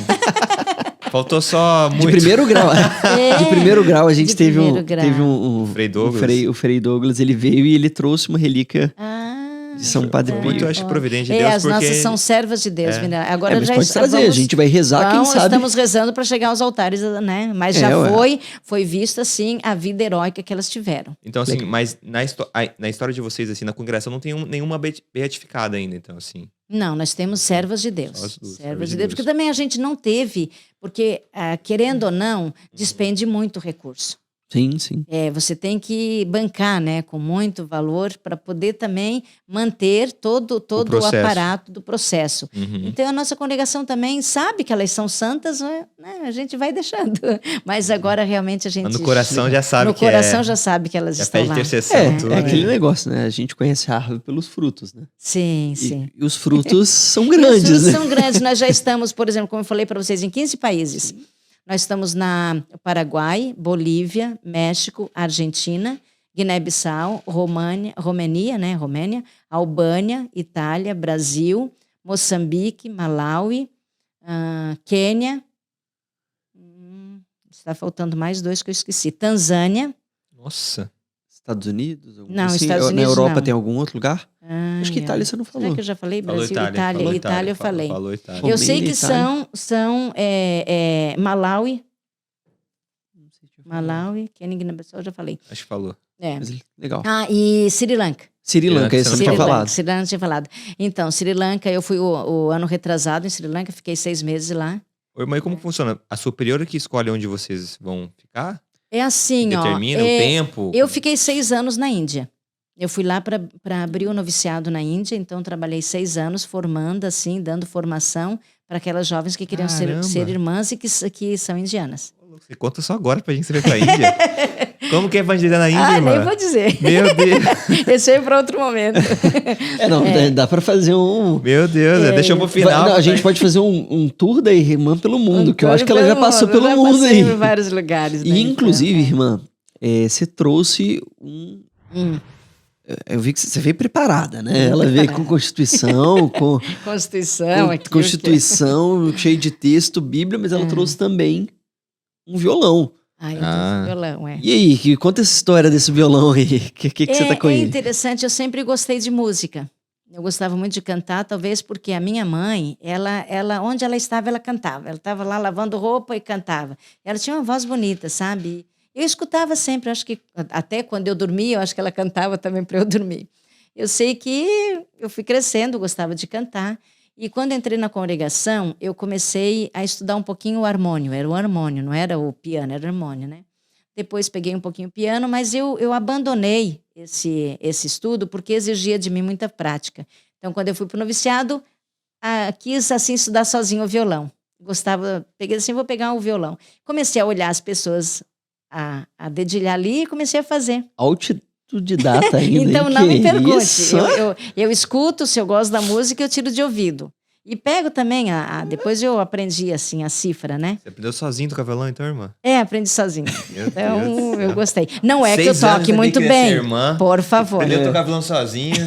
Faltou só muito. De primeiro grau. De primeiro grau, a gente de teve primeiro grau. um Frei Douglas. O Frei Douglas, ele veio e ele trouxe uma relíquia de São Padre Pio. Muito, acho que providência de Deus, as porque... nossas são servas de Deus. Agora mas já pode trazer, a gente vai rezar, quem sabe. Estamos rezando para chegar aos altares, né? Mas já foi vista, assim, a vida heróica que elas tiveram. Então, assim, mas na história de vocês, assim, na congregação não tem nenhuma beatificada ainda, então, assim... Não, nós temos servas de Deus. Servas de Deus. Porque também a gente não teve, porque, querendo ou não, despende muito recurso. Sim, sim. Você tem que bancar, né, com muito valor para poder também manter todo o aparato do processo. Uhum. Então a nossa congregação também sabe que elas são santas, né, a gente vai deixando. Mas agora realmente a gente... Mas no coração já sabe no que coração já sabe que elas estão fé de lá. intercessão. É aquele negócio, né? A gente conhece a árvore pelos frutos, né? Sim, sim. E os frutos são grandes, os frutos né? são grandes. Nós já estamos, por exemplo, como eu falei para vocês, em 15 países. Nós estamos na Paraguai, Bolívia, México, Argentina, Guiné-Bissau, Romênia, Albânia, Itália, Brasil, Moçambique, Malawi, Quênia. Está faltando mais 2 que eu esqueci. Tanzânia. Nossa. Estados Unidos? Não, assim, Estados Unidos na Europa não. tem algum outro lugar? Acho que Itália você não falou. Será que eu já falei? Falou Brasil, Itália. Itália eu falei. Falou Itália. Eu sei Romênia, que são Malawi, Quênia, Guiné-Bissau, eu já falei. Acho que falou. Legal. E Sri Lanka. Sri Lanka, esse você não tinha falado. Sri Lanka tinha falado. Então, Sri Lanka, eu fui o ano retrasado em Sri Lanka, fiquei 6 meses lá. Oi, mas como funciona? A superiora que escolhe onde vocês vão ficar? É assim, Determina o tempo? Eu fiquei 6 anos na Índia. Eu fui lá para abrir o noviciado na Índia, então trabalhei 6 anos formando, assim, dando formação para aquelas jovens que queriam ser irmãs e que são indianas. Você conta só agora pra gente ir pra Índia. Como que é evangelizar na Índia, irmã? Nem vou dizer. Meu Deus. Esse aí é para outro momento. Dá pra fazer um... Meu Deus, deixa eu pro final. Não, a gente pode fazer um tour da irmã pelo mundo, que eu acho que ela já passou pelo já mundo aí. em vários lugares. E, inclusive, irmã, você trouxe Eu vi que você veio preparada, né? Ela veio com Constituição, Constituição, cheio de texto, Bíblia, mas ela trouxe também um violão. Eu trouxe violão, E aí, conta essa história desse violão aí. O que você tá com ele? É interessante, eu sempre gostei de música. Eu gostava muito de cantar, talvez porque a minha mãe, ela onde ela estava, ela cantava. Ela estava lá lavando roupa e cantava. Ela tinha uma voz bonita, sabe? Eu escutava sempre, acho que até quando eu dormia, eu acho que ela cantava também para eu dormir. Eu sei que eu fui crescendo, gostava de cantar. E quando entrei na congregação, eu comecei a estudar um pouquinho o harmônio. Era o harmônio, não era o piano, era o harmônio, né? Depois peguei um pouquinho o piano, mas eu abandonei esse estudo porque exigia de mim muita prática. Então, quando eu fui para o noviciado, quis assim estudar sozinho o violão. Peguei assim, vou pegar o violão. Comecei a olhar as pessoas a dedilhar ali e comecei a fazer. Autodidata ainda. Então, não me pergunte. Isso? Eu escuto, se eu gosto da música, eu tiro de ouvido. E pego também, depois eu aprendi assim a cifra, né? Você aprendeu sozinho tocar violão, então, irmã? Aprendi sozinho. Meu então, Deus do céu. eu gostei. Não é que eu 6 anos toque você muito tem que bem. ser irmã, por favor. Aprendeu a tocar violão sozinha.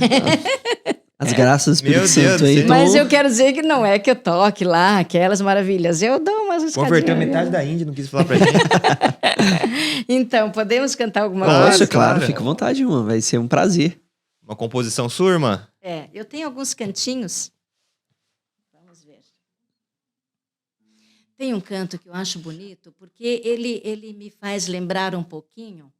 As graças do Meu Espírito Deus Santo aí. do céu. Mas eu quero dizer que não é que eu toque lá aquelas maravilhas. Eu dou umas escadinhas. Converteu metade da Índia, não quis falar pra gente. Então, podemos cantar alguma Claro, coisa? Nossa, claro, claro. fica à vontade, irmã. Vai ser um prazer. Uma composição sua, irmã? Eu tenho alguns cantinhos. Vamos ver. Tem um canto que eu acho bonito, porque ele me faz lembrar um pouquinho.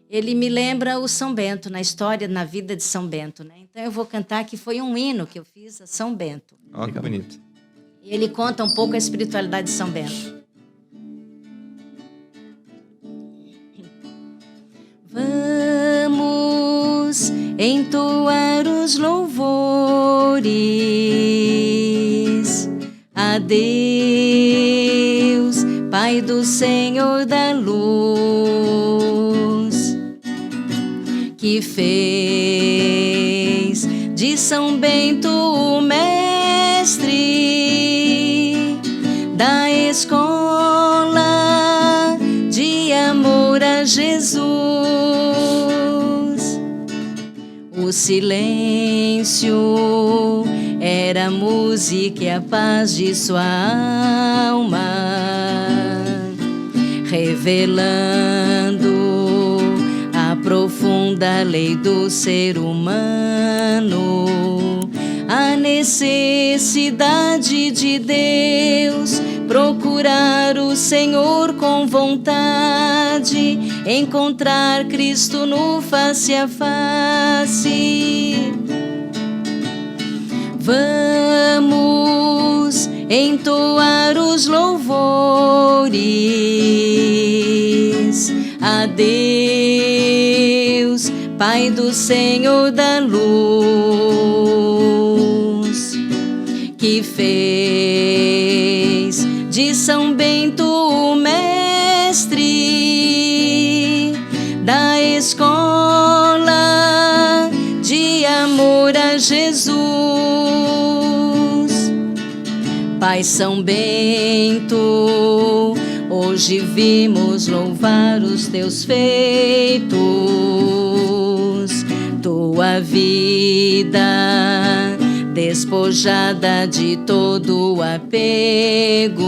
Ele me lembra o São Bento, na história, na vida de São Bento, né? Então eu vou cantar que foi um hino que eu fiz a São Bento. Ó, que bonito. E ele conta um pouco a espiritualidade de São Bento. Vamos entoar os louvores a Deus, Pai do Senhor da luz, que fez de São Bento o mestre da escola de amor a Jesus. O silêncio era a música e a paz de sua alma, revelando a profunda lei do ser humano, a necessidade de Deus, procurar o Senhor com vontade, encontrar Cristo no face a face. Vamos entoar os louvores a Deus, Pai do Senhor da luz, que fez de São Bento o mestre da escola de amor a Jesus. Pai São Bento, hoje vimos louvar os teus feitos, tua vida despojada de todo apego,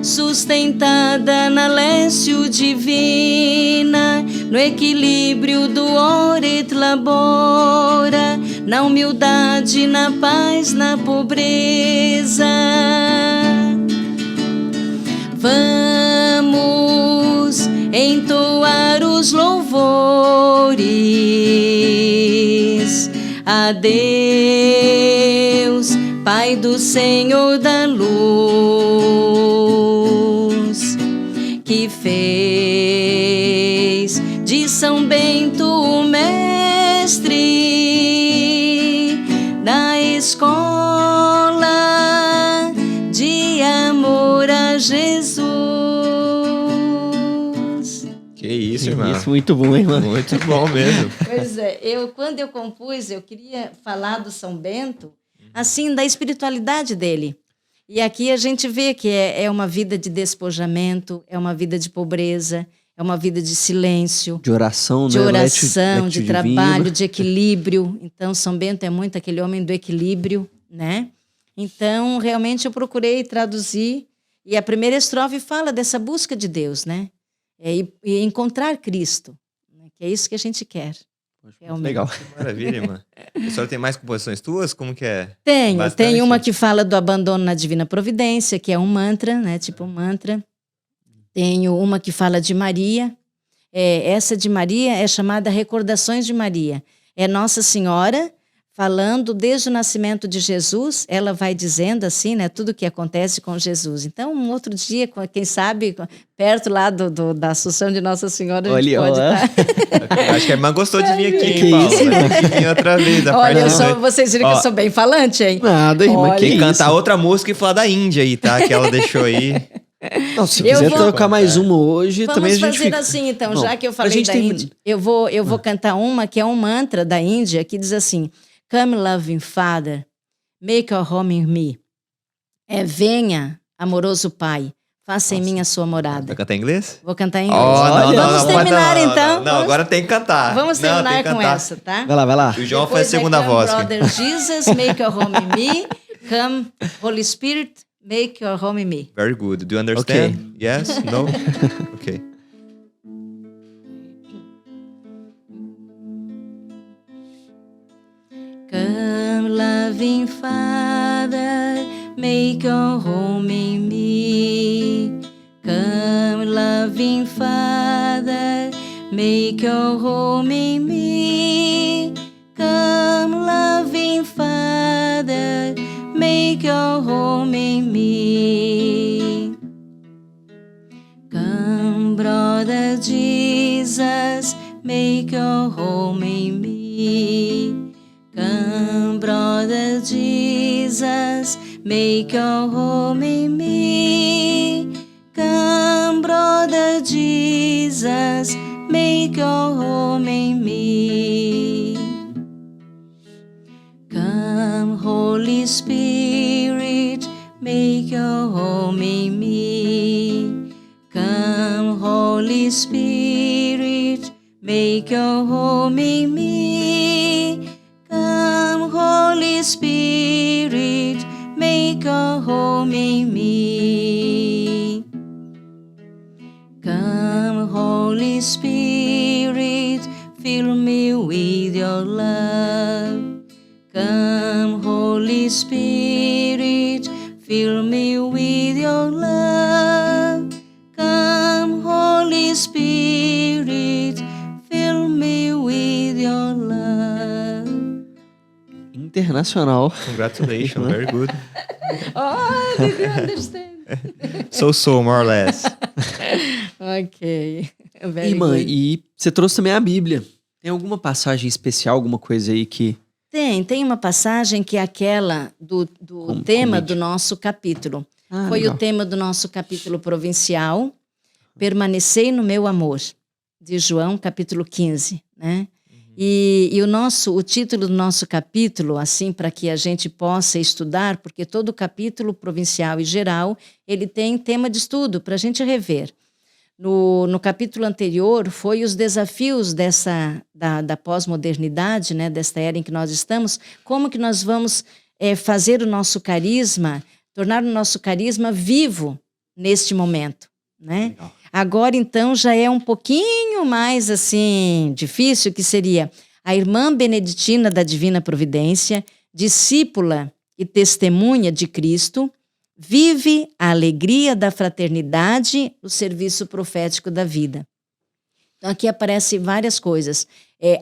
sustentada na lécio divina, no equilíbrio do ora et labora, na humildade, na paz, na pobreza. Vamos entoar os louvores a Deus, Pai do Senhor da luz, que fez de São Bento o mestre da escola de amor a Jesus. Que isso, irmã. Isso, muito bom, irmã. Muito bom mesmo. Pois é, quando eu compus, eu queria falar do São Bento, assim, da espiritualidade dele. E aqui a gente vê que é uma vida de despojamento, é uma vida de pobreza, é uma vida de silêncio, De oração, de né? oração, Lécio de divino. trabalho, de equilíbrio. Então, São Bento é muito aquele homem do equilíbrio, né? Então, realmente eu procurei traduzir, e a primeira estrofe fala dessa busca de Deus, né? E encontrar Cristo, né? Que é isso que a gente quer. Realmente. Legal. Maravilha, irmã. A senhora tem mais composições tuas? Como que é? Tem Bastante? uma que fala do abandono na divina providência, que é um mantra, né? Tipo um mantra. Tenho uma que fala de Maria. Essa de Maria é chamada Recordações de Maria. É Nossa Senhora falando desde o nascimento de Jesus. Ela vai dizendo assim, né? Tudo o que acontece com Jesus. Então, um outro dia, quem sabe, perto lá da Assunção de Nossa Senhora, a gente Olha, pode ó. estar... Acho que a irmã gostou de vir aqui, Que hein, Paulo? isso, Vai ter que vir outra vez. a Olha, parte da noite. vocês viram que eu sou bem falante, hein? Nada, irmã, Olha, que E isso. cantar outra música e falar da Índia aí, tá? Que ela deixou aí. Não, se Eu quiser vou- tocar mais uma hoje, também a Vamos gente fazer fica... assim, então, Não, já que eu a falei gente da tem- Índia, eu vou cantar uma que é um mantra da Índia, que diz assim, Come, loving Father, make your home in me. Venha, amoroso Pai, Faça em mim a sua morada. Vai cantar em inglês? Vou cantar em inglês. Olha, Vamos terminar então. Não, agora tem que cantar. Vamos Não, terminar tem que com cantar. essa, tá? Vai lá. O João Depois faz a segunda Come, voz. Brother Jesus, make your home in me. Come, Holy Spirit, make your home in me. Very good. Do you understand? Yes? No? Ok. Come, loving Father, make your home in me. Come, loving Father, make your home in me. Come, loving Father, make your home in me. Come, brother Jesus, make your home in me. Come, brother Jesus, make your home in me. Come, brother Jesus, make your home in me. Come, Holy Spirit, make your home in me. Come, Holy Spirit, make your home in me. Come, Holy Spirit, make your home in me. Come, Holy Spirit, fill me with your love. Come, Holy Spirit, fill me with your love. Come, Holy Spirit, fill me with your love. Internacional. Congratulations. Very good. Oh, did you understand? So, more or less. Ok. Very Irmã, good. e você trouxe também a Bíblia. Tem alguma passagem especial, alguma coisa aí que... Tem uma passagem que é aquela do tema comente. do nosso capítulo. Ah, Foi legal. o tema do nosso capítulo provincial, Permanecei no meu amor, de João, capítulo 15, né? E o título do nosso capítulo, assim, para que a gente possa estudar, porque todo capítulo provincial e geral, ele tem tema de estudo para a gente rever. No capítulo anterior, foi os desafios da pós-modernidade, né, desta era em que nós estamos, como que nós vamos fazer o nosso carisma, tornar o nosso carisma vivo neste momento, né? Legal. Agora, então, já é um pouquinho mais, assim, difícil, que seria a irmã beneditina da Divina Providência, discípula e testemunha de Cristo, vive a alegria da fraternidade no serviço profético da vida. Então, aqui aparecem várias coisas.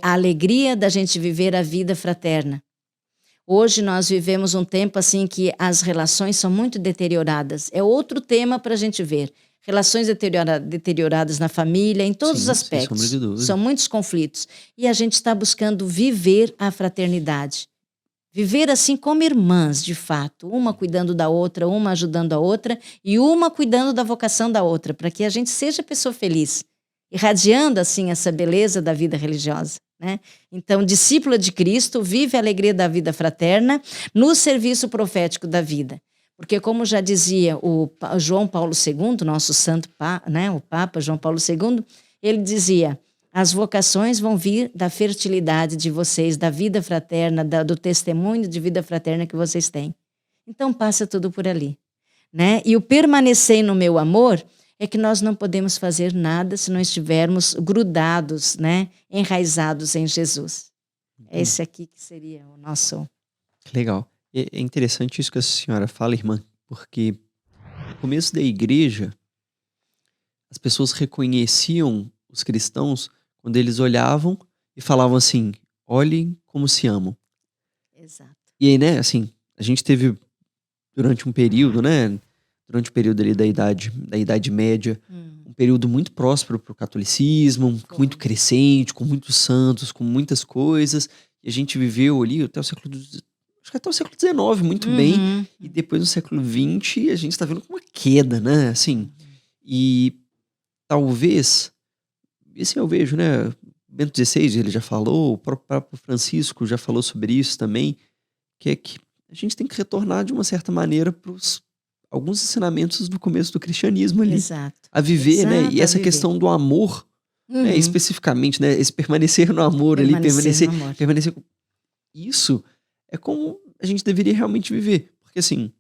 A alegria da gente viver a vida fraterna. Hoje nós vivemos um tempo assim que as relações são muito deterioradas. É outro tema para a gente ver. Relações deterioradas na família, em todos os aspectos. Sem sombra de dúvida. São muitos conflitos. E a gente está buscando viver a fraternidade. Viver assim como irmãs, de fato. Uma cuidando da outra, uma ajudando a outra e uma cuidando da vocação da outra, para que a gente seja pessoa feliz, irradiando assim essa beleza da vida religiosa, né? Então, discípula de Cristo, vive a alegria da vida fraterna no serviço profético da vida. Porque, como já dizia o João Paulo II, nosso santo né, o Papa João Paulo II, ele dizia: as vocações vão vir da fertilidade de vocês, da vida fraterna, do testemunho de vida fraterna que vocês têm. Então, passa tudo por ali, né? E o permanecer no meu amor é que nós não podemos fazer nada se não estivermos grudados, né, enraizados em Jesus. Esse aqui que seria o nosso... Legal. É interessante isso que a senhora fala, irmã, porque no começo da igreja, as pessoas reconheciam os cristãos quando eles olhavam e falavam assim: olhem como se amam. Exato. E aí, né, assim, a gente teve durante um período, né, durante o período ali da Idade Média, um período muito próspero para o catolicismo, muito crescente, com muitos santos, com muitas coisas, e a gente viveu ali até o século XIX muito bem, e depois no século XX a gente está vendo uma queda, né, assim, e talvez, assim eu vejo, né, Bento XVI ele já falou, o próprio Papa Francisco já falou sobre isso também, que é que a gente tem que retornar de uma certa maneira alguns ensinamentos do começo do cristianismo ali. Exato. A viver, né? Exato, E a essa viver. questão do amor, né, Uhum. especificamente, né? Esse permanecer no amor ali, Permanecer no amor. permanecer. Isso é como a gente deveria realmente viver. Porque assim,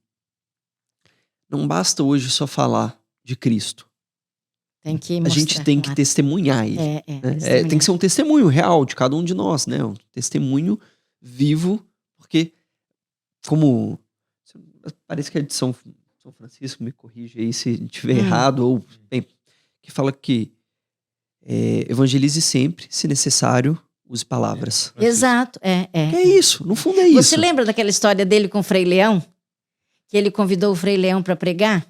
não basta hoje só falar de Cristo. Tem que A mostrar gente tem que com testemunhar ele. É, Né? testemunhar. Tem que ser um testemunho real de cada um de nós, né? Um testemunho vivo, porque como parece que é de São Francisco, me corrige aí se estiver errado, ou bem, que fala que evangelize sempre, se necessário, use palavras. Exato, Que é isso, no fundo é isso. Você lembra daquela história dele com o Frei Leão? Que ele convidou o Frei Leão para pregar?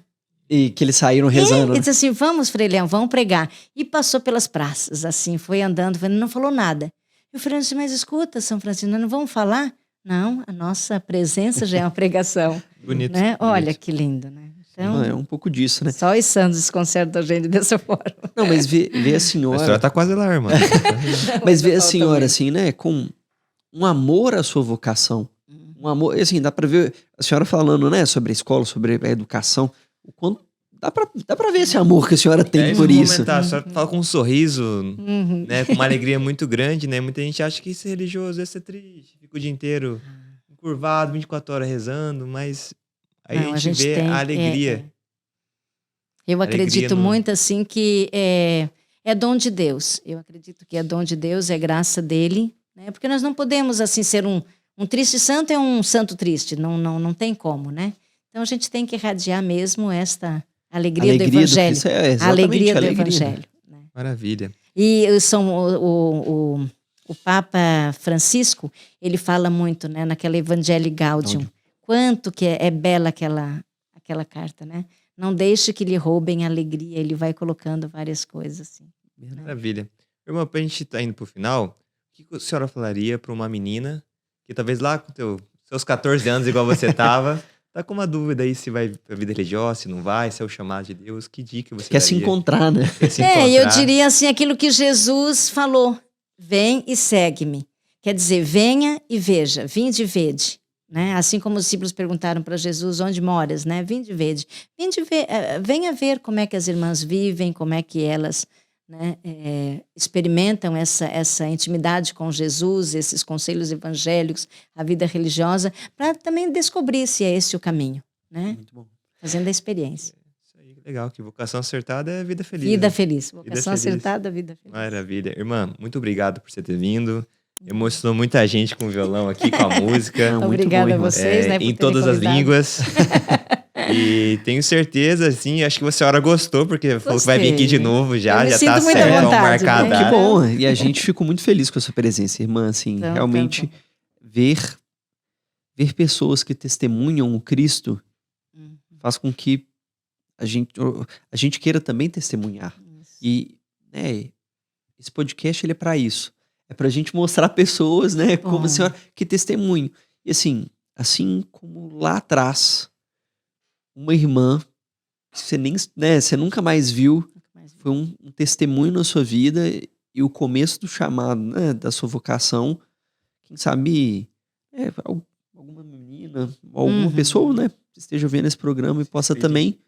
E que eles saíram rezando. Ele disse assim, vamos, Frei Leão, vamos pregar. E passou pelas praças, assim, foi andando, não falou nada. E o Frei Leão disse, mas escuta, São Francisco, nós não vamos falar? Não, a nossa presença já é uma pregação. Bonito. Né? bonito. Olha que lindo, né? Então, É um pouco disso, né? só os santos desconcertam a gente dessa forma. Não, mas ver a A história senhora. tá quase lá, irmão. Mas ver a Falta senhora, muito. assim, né? Com um amor à sua vocação. Um amor, assim, dá pra ver a senhora falando, né? Sobre a escola, sobre a educação. O quanto. Dá pra ver esse amor que a senhora tem É por isso. comentar, a senhora fala com um sorriso, Uhum. né? Com uma alegria muito grande, né? Muita gente acha que ser religioso é ser triste. Fica o dia inteiro encurvado, 24 horas rezando, mas aí Não, a gente vê tem, a alegria. Eu Alegria acredito no- muito assim que é dom de Deus. Eu acredito que é dom de Deus, é graça dele, né? Porque nós não podemos assim ser um triste santo é um santo triste, não tem como, né? Então a gente tem que irradiar mesmo esta alegria do Evangelho, Cristo, a exatamente, alegria do alegria. Evangelho. Né? Maravilha. E o Papa Francisco, ele fala muito, né, naquela Evangelii Gaudium, quanto que é bela aquela carta, né? Não deixe que lhe roubem a alegria, ele vai colocando várias coisas assim. Maravilha. Irmã, pra gente tá indo pro final, o que a senhora falaria pra uma menina que talvez lá com seus 14 anos, igual você tava, tá com uma dúvida aí se vai pra vida religiosa, se não vai, se é o chamado de Deus, que dica você Quer se daria? encontrar, né? Quer se Eu encontrar? diria assim, aquilo que Jesus falou, vem e segue-me. Quer dizer, venha e veja, vinde e vede. Né? Assim como os discípulos perguntaram para Jesus, onde moras? Né? Vinde e vede. Venha ver como é que as irmãs vivem, como é que elas, né, experimentam essa intimidade com Jesus, esses conselhos evangélicos, a vida religiosa, para também descobrir se é esse o caminho, né? Muito bom. Fazendo a experiência. Isso aí, legal, que vocação acertada é vida feliz. Vida né? feliz. Vocação feliz. acertada, vida feliz. Maravilha. Irmã, muito obrigado por você ter vindo. Emocionou muita gente com o violão aqui, com a música. Não, muito Obrigada bom, a irmã. vocês, né, por Em terem todas as convidado. línguas. E tenho certeza, assim, acho que a senhora gostou, porque falou que vai vir aqui de Gostei. novo já, Eu me já sinto tá muito à certo, vamos vontade, marcar a né? data. Que bom. E a gente ficou muito feliz com a sua presença, irmã. Assim, Então, realmente tá ver pessoas que testemunham o Cristo Uhum. faz com que a gente queira também testemunhar. E né, esse podcast ele é para isso. É pra gente mostrar pessoas, né, como Bom. a senhora, que testemunham. E assim como lá atrás, uma irmã que você nunca mais viu, foi um testemunho na sua vida e o começo do chamado, né, da sua vocação. Quem sabe alguma menina, alguma Uhum. pessoa, né, que esteja vendo esse programa e possa Acredito. também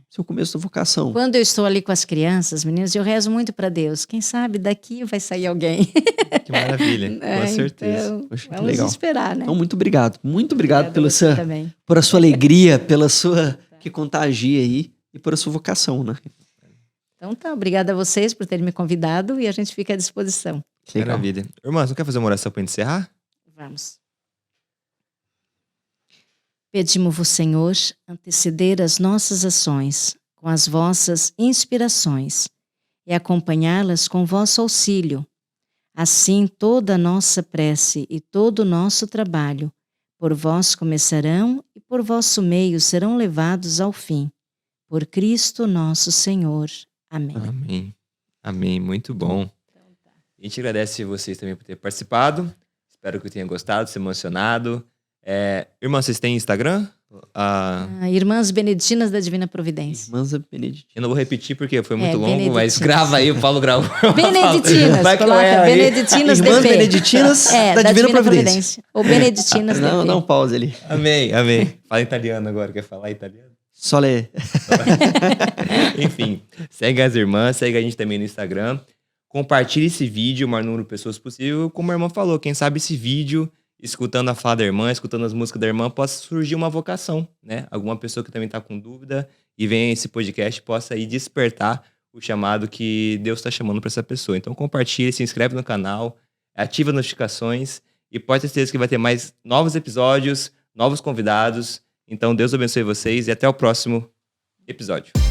ser o começo da vocação. Quando eu estou ali com as crianças, meninas, eu rezo muito para Deus. Quem sabe daqui vai sair alguém. Que maravilha, com certeza. Então, Poxa, que vamos legal. esperar, né? Então, muito obrigado. Muito obrigado Obrigada a você também. por a sua alegria, pela sua que contagia aí e por a sua vocação, né? Então tá, obrigada a vocês por terem me convidado e a gente fica à disposição. Que legal. Maravilha. Irmã, você não quer fazer uma oração pra encerrar? Vamos. Pedimos-vos, Senhor, anteceder as nossas ações com as vossas inspirações e acompanhá-las com vosso auxílio. Assim, toda a nossa prece e todo o nosso trabalho por vós começarão e por vosso meio serão levados ao fim. Por Cristo nosso Senhor. Amém. Amém. Amém, muito bom. A gente agradece vocês também por ter participado. Espero que tenham gostado, se emocionado. Irmã, vocês têm Instagram? Irmãs Beneditinas da Divina Providência. Irmãs Beneditinas. Eu não vou repetir porque foi muito longo, Beneditinas. mas grava aí, o Paulo gravou. Beneditinas, Vai que eu coloca erro aí. Beneditinas Irmãs DP. Beneditinas da Divina Providência. Ou Beneditinas Não, DP. não, pausa ali. Amém, amém. Fala italiano agora, quer falar italiano? Só ler. Enfim, segue as irmãs, segue a gente também no Instagram. Compartilhe esse vídeo o maior número de pessoas possível. Como a irmã falou, quem sabe esse vídeo, escutando a fala da irmã, escutando as músicas da irmã, possa surgir uma vocação, né? Alguma pessoa que também está com dúvida e venha esse podcast possa aí despertar o chamado que Deus está chamando para essa pessoa. Então compartilhe, se inscreve no canal, ativa as notificações e pode ter certeza que vai ter mais novos episódios, novos convidados. Então Deus abençoe vocês e até o próximo episódio.